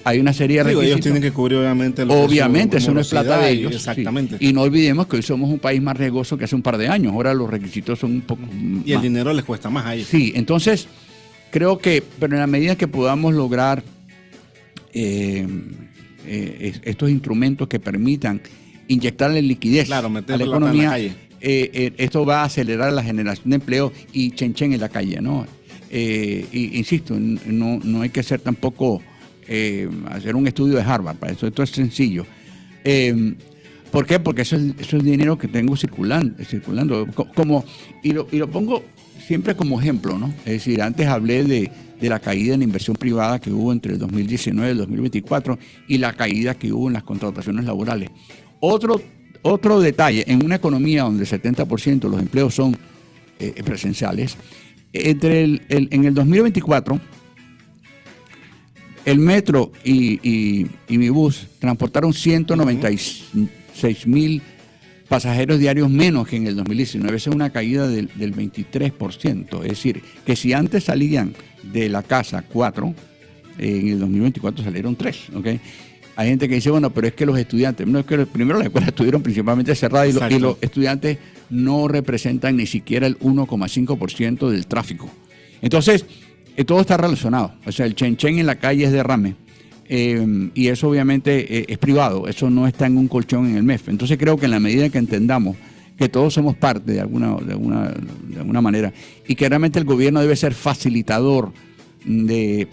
Hay una serie de requisitos. Ellos tienen que cubrir, obviamente, eso no es plata de ellos. Exactamente. Sí. Y no olvidemos que hoy somos un país más riesgoso que hace un par de años. Ahora los requisitos son un poco y el dinero les cuesta más a ellos. Sí, entonces, creo que, pero en la medida que podamos lograr estos instrumentos que permitan inyectarle liquidez a la economía, en la calle. Esto va a acelerar la generación de empleo y chen en la calle, ¿no? Insisto, no hay que ser tampoco hacer un estudio de Harvard para eso. Esto es sencillo. ¿Por qué? Porque eso es dinero que tengo circulando. Y lo pongo siempre como ejemplo, ¿no? Es decir, antes hablé de la caída en la inversión privada que hubo entre el 2019 y el 2024 y la caída que hubo en las contrataciones laborales. Otro detalle, en una economía donde el 70% de los empleos son presenciales, en el 2024, el metro y mi bus transportaron 196,000 pasajeros diarios menos que en el 2019. Esa es una caída del 23%. Es decir, que si antes salían de la casa 4, en el 2024 salieron 3. ¿Okay? Hay gente que dice, bueno, pero es que los estudiantes, no es que primero las escuelas estuvieron principalmente cerradas y los estudiantes no representan ni siquiera el 1,5% del tráfico. Entonces, todo está relacionado. O sea, el chen en la calle es derrame. Y eso obviamente es privado, eso no está en un colchón en el MEF. Entonces creo que en la medida que entendamos que todos somos parte de alguna manera y que realmente el gobierno debe ser facilitador de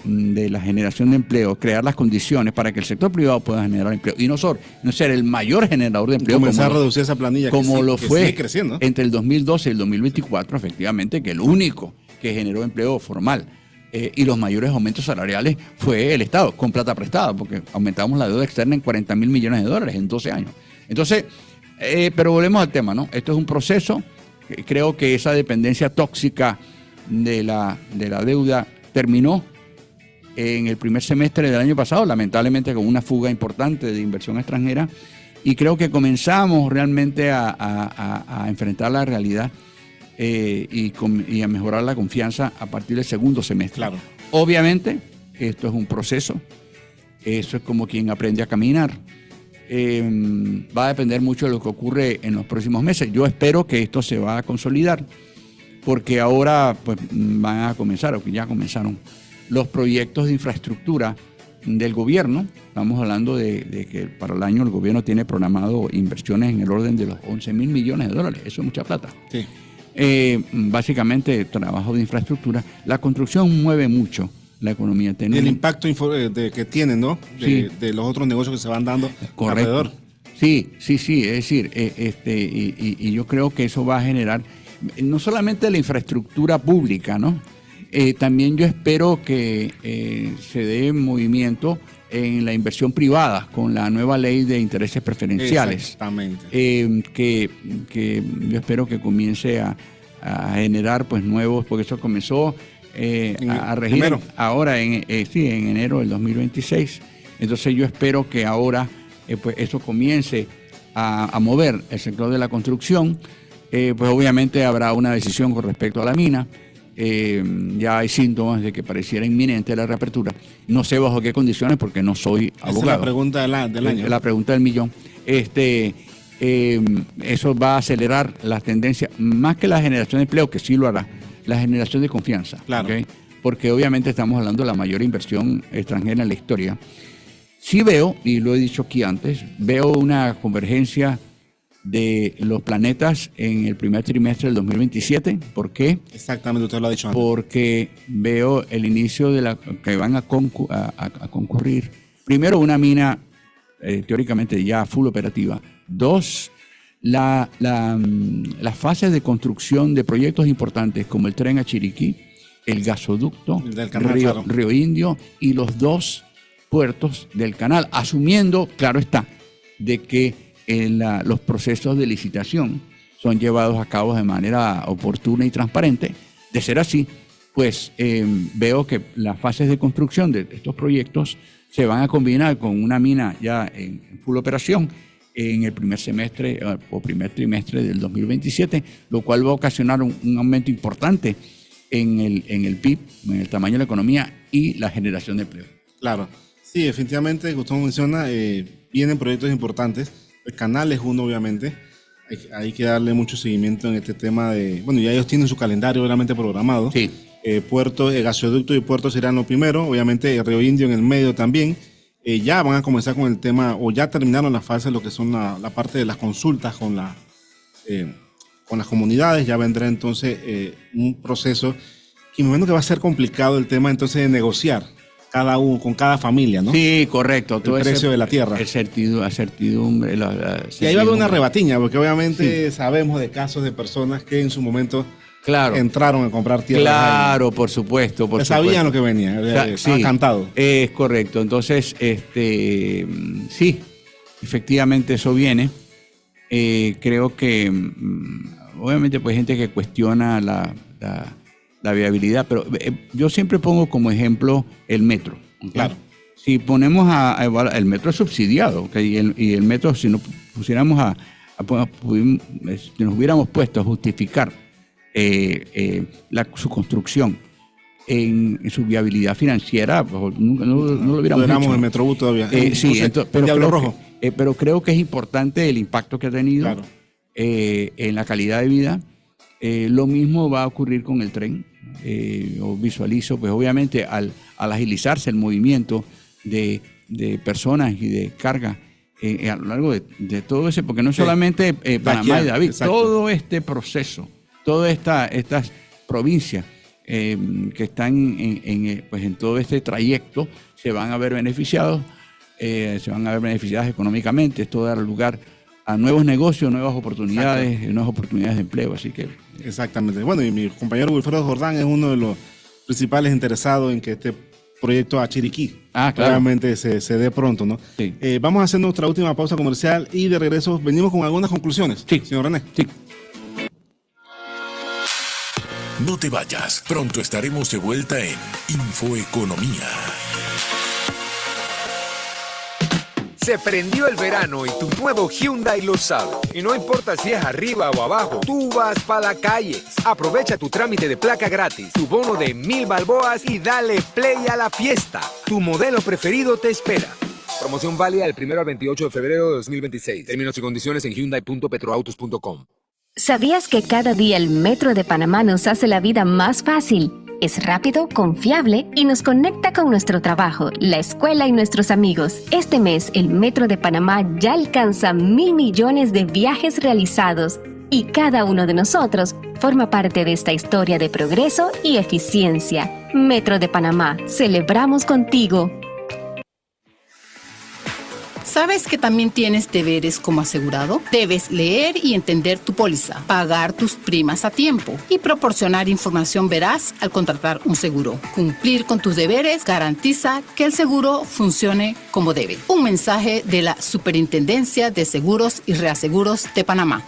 la generación de empleo, crear las condiciones para que el sector privado pueda generar empleo y no ser el mayor generador de empleo, comenzar a reducir esa planilla como lo fue creciendo entre el 2012 y el 2024, efectivamente, que el único que generó empleo formal y los mayores aumentos salariales fue el Estado, con plata prestada, porque aumentamos la deuda externa en $40,000 millones en 12 años. Entonces, pero volvemos al tema, ¿no? Esto es un proceso. Creo que esa dependencia tóxica de la deuda terminó en el primer semestre del año pasado, lamentablemente con una fuga importante de inversión extranjera, y creo que comenzamos realmente a enfrentar la realidad y a mejorar la confianza a partir del segundo semestre. Claro. Obviamente, esto es un proceso, eso es como quien aprende a caminar. Va a depender mucho de lo que ocurre en los próximos meses. Yo espero que esto se va a consolidar, porque ahora pues van a comenzar, o que ya comenzaron, los proyectos de infraestructura del gobierno. Estamos hablando de que para el año el gobierno tiene programado inversiones en el orden de los $11,000 millones. Eso es mucha plata. Sí. Básicamente trabajo de infraestructura. La construcción mueve mucho la economía. Y el impacto que tienen, ¿no? De los otros negocios que se van dando alrededor. Sí. Es decir, y yo creo que eso va a generar no solamente la infraestructura pública, ¿no? También yo espero que se dé movimiento en la inversión privada con la nueva ley de intereses preferenciales. Exactamente. Que yo espero que comience a a generar pues nuevos, porque eso comenzó a regir ahora en enero del 2026. Entonces yo espero que ahora pues eso comience a mover el sector de la construcción. Pues obviamente habrá una decisión con respecto a la mina. Ya hay síntomas de que pareciera inminente la reapertura. No sé bajo qué condiciones porque no soy abogado. Esa es la pregunta del año. La pregunta del millón. Eso va a acelerar las tendencias, más que la generación de empleo, que sí lo hará, la generación de confianza. Claro. ¿Okay? Porque obviamente estamos hablando de la mayor inversión extranjera en la historia. Sí veo, y lo he dicho aquí antes, veo una convergencia de los planetas en el primer trimestre del 2027. ¿Por qué? Exactamente, usted lo ha dicho antes. Porque veo el inicio de que van a concurrir, primero, una mina teóricamente ya full operativa. 2, las fases de construcción de proyectos importantes como el tren a Chiriquí, el gasoducto del canal, Río Indio y los 2 puertos del canal, asumiendo, claro está, de que los procesos de licitación son llevados a cabo de manera oportuna y transparente. De ser así, pues veo que las fases de construcción de estos proyectos se van a combinar con una mina ya en full operación en el primer semestre o primer trimestre del 2027, lo cual va a ocasionar un aumento importante en el PIB, en el tamaño de la economía y la generación de empleo. Claro, sí, definitivamente, Gustavo menciona, vienen proyectos importantes. El canal es uno, obviamente. Hay que darle mucho seguimiento en este tema de... Bueno, ya ellos tienen su calendario obviamente programado. Sí. Puerto, gasoducto y puerto serán lo primero. Obviamente el Río Indio en el medio también. Ya van a comenzar con el tema, o ya terminaron las fases, lo que son la parte de las consultas con las comunidades. Ya vendrá entonces un proceso que me imagino que va a ser complicado el tema entonces de negociar cada uno, con cada familia, ¿no? Sí, correcto. El precio de la tierra. Certidumbre. Y ahí va a haber una rebatiña, porque obviamente sabemos de casos de personas que en su momento entraron a comprar tierra. Claro, por supuesto. Sabían lo que venía, estaba cantado. Es correcto. Entonces, sí, efectivamente eso viene. Creo que, obviamente, pues hay gente que cuestiona la viabilidad, pero yo siempre pongo como ejemplo el metro. ¿Okay? Claro. Si ponemos a evaluar, el metro es subsidiado, ¿okay? y el metro, si nos pusiéramos si nos hubiéramos puesto a justificar su construcción en su viabilidad financiera, pues, no lo hubiéramos hecho. El Metrobús todavía. Sí, pero creo que es importante el impacto que ha tenido en la calidad de vida. Lo mismo va a ocurrir con el tren. Yo visualizo, pues obviamente al agilizarse el movimiento de personas y de carga a lo largo de todo ese, porque no solamente Panamá y David, exacto. Todo este proceso, todas estas provincias que están en todo este trayecto se van a ver beneficiadas económicamente. Esto dará lugar a nuevos negocios, nuevas oportunidades, nuevas oportunidades de empleo, así que... Exactamente. Bueno, y mi compañero Wilfredo Jordán es uno de los principales interesados en que este proyecto a Chiriquí realmente se dé pronto, ¿no? Sí. Vamos a hacer nuestra última pausa comercial y de regreso venimos con algunas conclusiones. Sí. Señor René. Sí. No te vayas, pronto estaremos de vuelta en Infoeconomía. Se prendió el verano y tu nuevo Hyundai lo sabe. Y no importa si es arriba o abajo, tú vas para la calle. Aprovecha tu trámite de placa gratis, tu bono de 1,000 balboas y dale play a la fiesta. Tu modelo preferido te espera. Promoción válida del 1 al 28 de febrero de 2026. Términos y condiciones en hyundai.petroautos.com. ¿Sabías que cada día el Metro de Panamá nos hace la vida más fácil? Es rápido, confiable y nos conecta con nuestro trabajo, la escuela y nuestros amigos. Este mes, el Metro de Panamá ya alcanza 1,000 millones de viajes realizados y cada uno de nosotros forma parte de esta historia de progreso y eficiencia. Metro de Panamá, celebramos contigo. ¿Sabes que también tienes deberes como asegurado? Debes leer y entender tu póliza, pagar tus primas a tiempo y proporcionar información veraz al contratar un seguro. Cumplir con tus deberes garantiza que el seguro funcione como debe. Un mensaje de la Superintendencia de Seguros y Reaseguros de Panamá.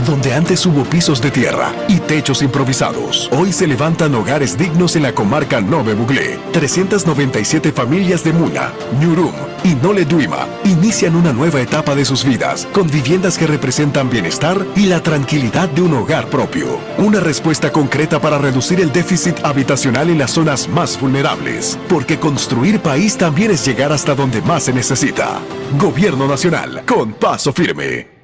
Donde antes hubo pisos de tierra y techos improvisados, hoy se levantan hogares dignos en la comarca Nove Buglé. 397 familias de Muna, Ñurum y Nole Duima inician una nueva etapa de sus vidas con viviendas que representan bienestar y la tranquilidad de un hogar propio. Una respuesta concreta para reducir el déficit habitacional en las zonas más vulnerables. Porque construir país también es llegar hasta donde más se necesita. Gobierno Nacional, con paso firme.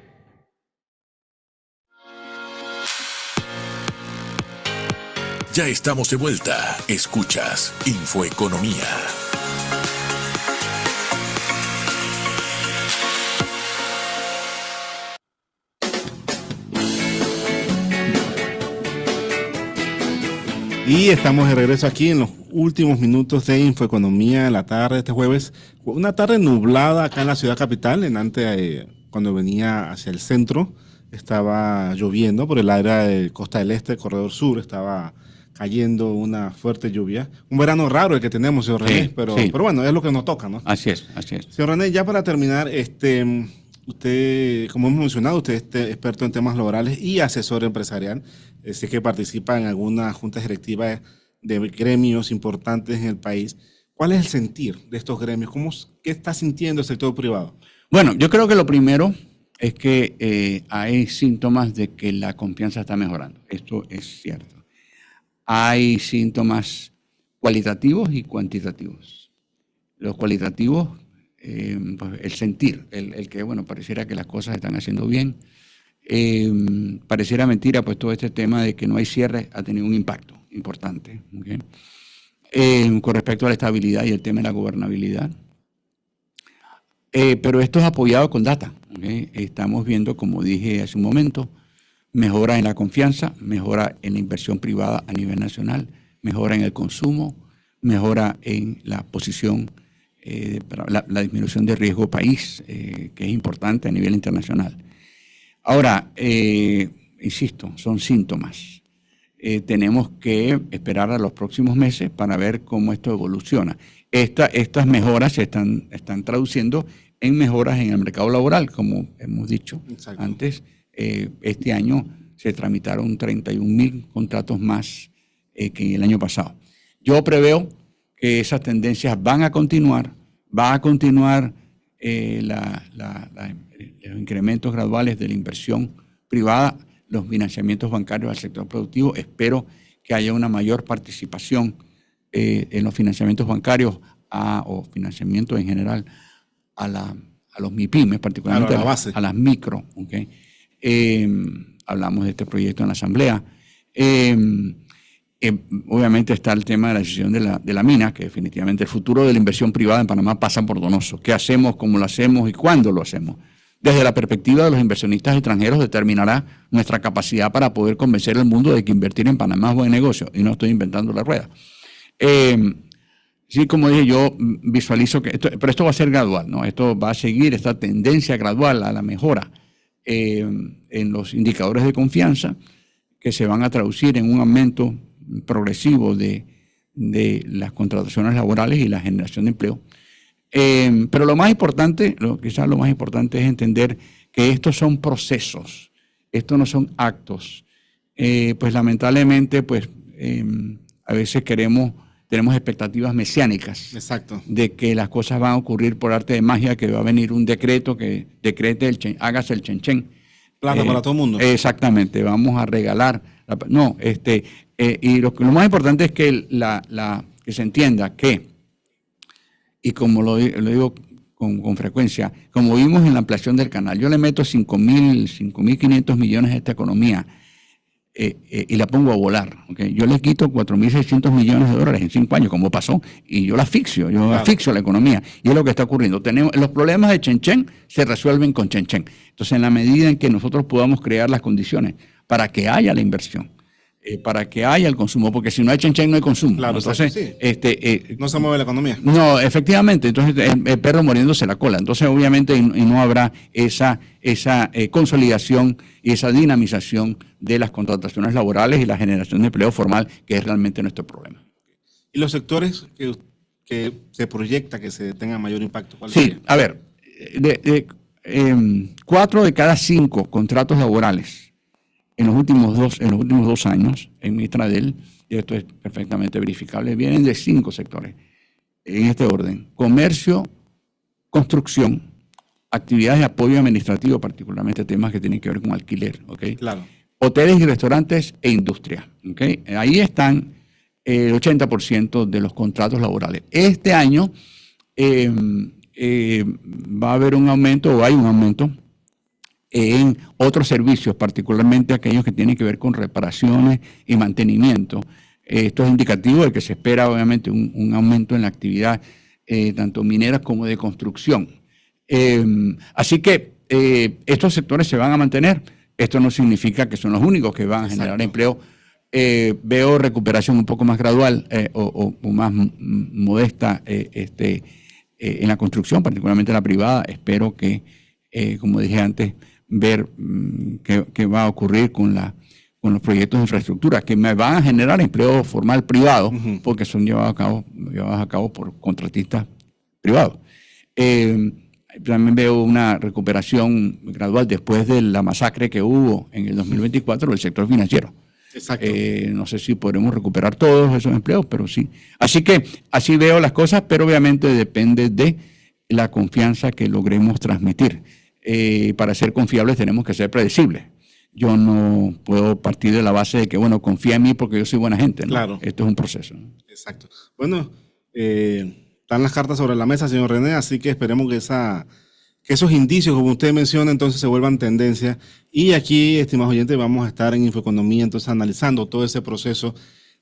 Ya estamos de vuelta. Escuchas Infoeconomía. Y estamos de regreso aquí en los últimos minutos de Infoeconomía en la tarde de este jueves. Una tarde nublada acá en la ciudad capital. Cuando venía hacia el centro estaba lloviendo por el área de Costa del Este, Corredor Sur, estaba cayendo una fuerte lluvia. Un verano raro el que tenemos, señor René, pero bueno, es lo que nos toca, ¿no? Así es, así es. Señor René, ya para terminar, usted, como hemos mencionado, usted es experto en temas laborales y asesor empresarial. Sé que participa en algunas juntas directivas de gremios importantes en el país. ¿Cuál es el sentir de estos gremios? ¿Qué está sintiendo el sector privado? Bueno, yo creo que lo primero es que hay síntomas de que la confianza está mejorando. Esto es cierto. Hay síntomas cualitativos y cuantitativos. Los cualitativos, pues el sentir, el que, bueno, pareciera que las cosas se están haciendo bien. Pareciera mentira, pues todo este tema de que no hay cierre ha tenido un impacto importante. ¿Okay? Con respecto a la estabilidad y el tema de la gobernabilidad. Pero esto es apoyado con data. ¿Okay? Estamos viendo, como dije hace un momento, mejora en la confianza, mejora en la inversión privada a nivel nacional, mejora en el consumo, mejora en la posición, la disminución de riesgo país, que es importante a nivel internacional. Ahora, insisto, son síntomas. Tenemos que esperar a los próximos meses para ver cómo esto evoluciona. Estas mejoras se están traduciendo en mejoras en el mercado laboral, como hemos dicho. Exacto. Antes. Este año se tramitaron 31,000 contratos más que el año pasado. Yo preveo que esas tendencias van a continuar, va a continuar los incrementos graduales de la inversión privada, los financiamientos bancarios al sector productivo. Espero que haya una mayor participación en los financiamientos bancarios o financiamientos en general a los MIPYMES, particularmente a las micro. ¿Okay? Hablamos de este proyecto en la Asamblea. Obviamente está el tema de la decisión de la mina, que definitivamente el futuro de la inversión privada en Panamá pasa por Donoso. ¿Qué hacemos, cómo lo hacemos y cuándo lo hacemos? Desde la perspectiva de los inversionistas extranjeros determinará nuestra capacidad para poder convencer al mundo de que invertir en Panamá es buen negocio, y no estoy inventando la rueda. Sí, como dije, yo visualizo pero esto va a ser gradual, ¿no? Esto va a seguir esta tendencia gradual a la mejora en los indicadores de confianza, que se van a traducir en un aumento progresivo de las contrataciones laborales y la generación de empleo. Pero lo más importante, quizás lo más importante es entender que estos son procesos, estos no son actos. Pues lamentablemente, pues a veces tenemos expectativas mesiánicas. Exacto. De que las cosas van a ocurrir por arte de magia, que va a venir un decreto que decrete hágase el chenchen. Plata para todo el mundo. Exactamente, vamos a regalar. Y lo más importante es que que se entienda que, y como lo digo con frecuencia, como vimos en la ampliación del canal, yo le meto 5.500 millones a esta economía y la pongo a volar. ¿Okay? Yo le quito 4.600 millones de dólares en 5 años, como pasó, y yo la asfixio, asfixio la economía. Y es lo que está ocurriendo. Los problemas de Chenchen se resuelven con Chenchen. Entonces, en la medida en que nosotros podamos crear las condiciones para que haya la inversión, para que haya el consumo, porque si no hay Chenchen no hay consumo. Claro, entonces, sí. No se mueve la economía. No, efectivamente. Entonces, el perro muriéndose la cola. Entonces, obviamente, y no habrá esa consolidación y esa dinamización de las contrataciones laborales y la generación de empleo formal, que es realmente nuestro problema. ¿Y los sectores que se proyecta que se tengan mayor impacto? Sí, sería? A ver, 4 de cada 5 contratos laborales en los últimos 2 años, en Mitradel, y esto es perfectamente verificable, vienen de 5 sectores, en este orden: comercio, construcción, actividades de apoyo administrativo, particularmente temas que tienen que ver con alquiler, ¿ok? Claro. Hoteles y restaurantes e industria, ¿ok? Ahí están el 80% de los contratos laborales. Este año va a haber un aumento, o hay un aumento, en otros servicios, particularmente aquellos que tienen que ver con reparaciones y mantenimiento. Esto es indicativo de que se espera, obviamente, un aumento en la actividad tanto minera como de construcción. Así que estos sectores se van a mantener. Esto no significa que son los únicos que van a generar empleo. Veo recuperación un poco más gradual o más modesta en la construcción, particularmente en la privada. Espero que, como dije antes, ver qué va a ocurrir con los proyectos de infraestructura que me van a generar empleo formal privado, porque son llevados a cabo por contratistas privados. También veo una recuperación gradual después de la masacre que hubo en el 2024 del sector financiero. Exacto. No sé si podremos recuperar todos esos empleos, pero sí. Así que así veo las cosas, pero obviamente depende de la confianza que logremos transmitir. Para ser confiables tenemos que ser predecibles. Yo no puedo partir de la base de que, bueno, confía en mí porque yo soy buena gente, ¿no? Claro. Esto es un proceso, ¿no? Exacto. Bueno, están las cartas sobre la mesa, señor René, así que esperemos que esos indicios, como usted menciona, entonces se vuelvan tendencia. Y aquí, estimados oyentes, vamos a estar en Infoeconomía, entonces analizando todo ese proceso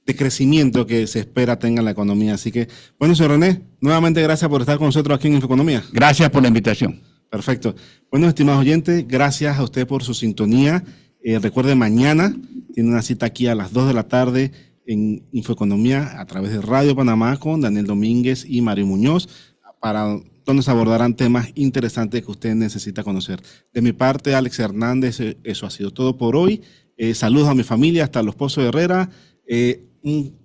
de crecimiento que se espera tenga la economía. Así que, bueno, señor René, nuevamente gracias por estar con nosotros aquí en Infoeconomía. Gracias por la invitación. Perfecto. Bueno, estimados oyentes, gracias a usted por su sintonía. Recuerde, mañana tiene una cita aquí a las 2 de la tarde en Infoeconomía a través de Radio Panamá con Daniel Domínguez y Mario Muñoz, para donde se abordarán temas interesantes que usted necesita conocer. De mi parte, Alex Hernández, eso ha sido todo por hoy. Saludos a mi familia hasta Los Pozos de Herrera. Un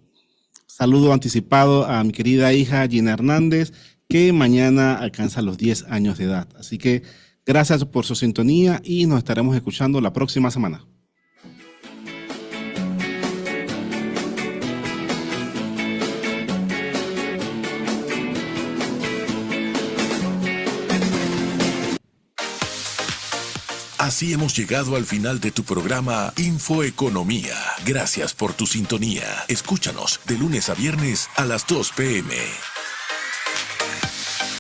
saludo anticipado a mi querida hija Gina Hernández, que mañana alcanza los 10 años de edad. Así que gracias por su sintonía y nos estaremos escuchando la próxima semana. Así hemos llegado al final de tu programa Infoeconomía. Gracias por tu sintonía. Escúchanos de lunes a viernes a las 2 p.m.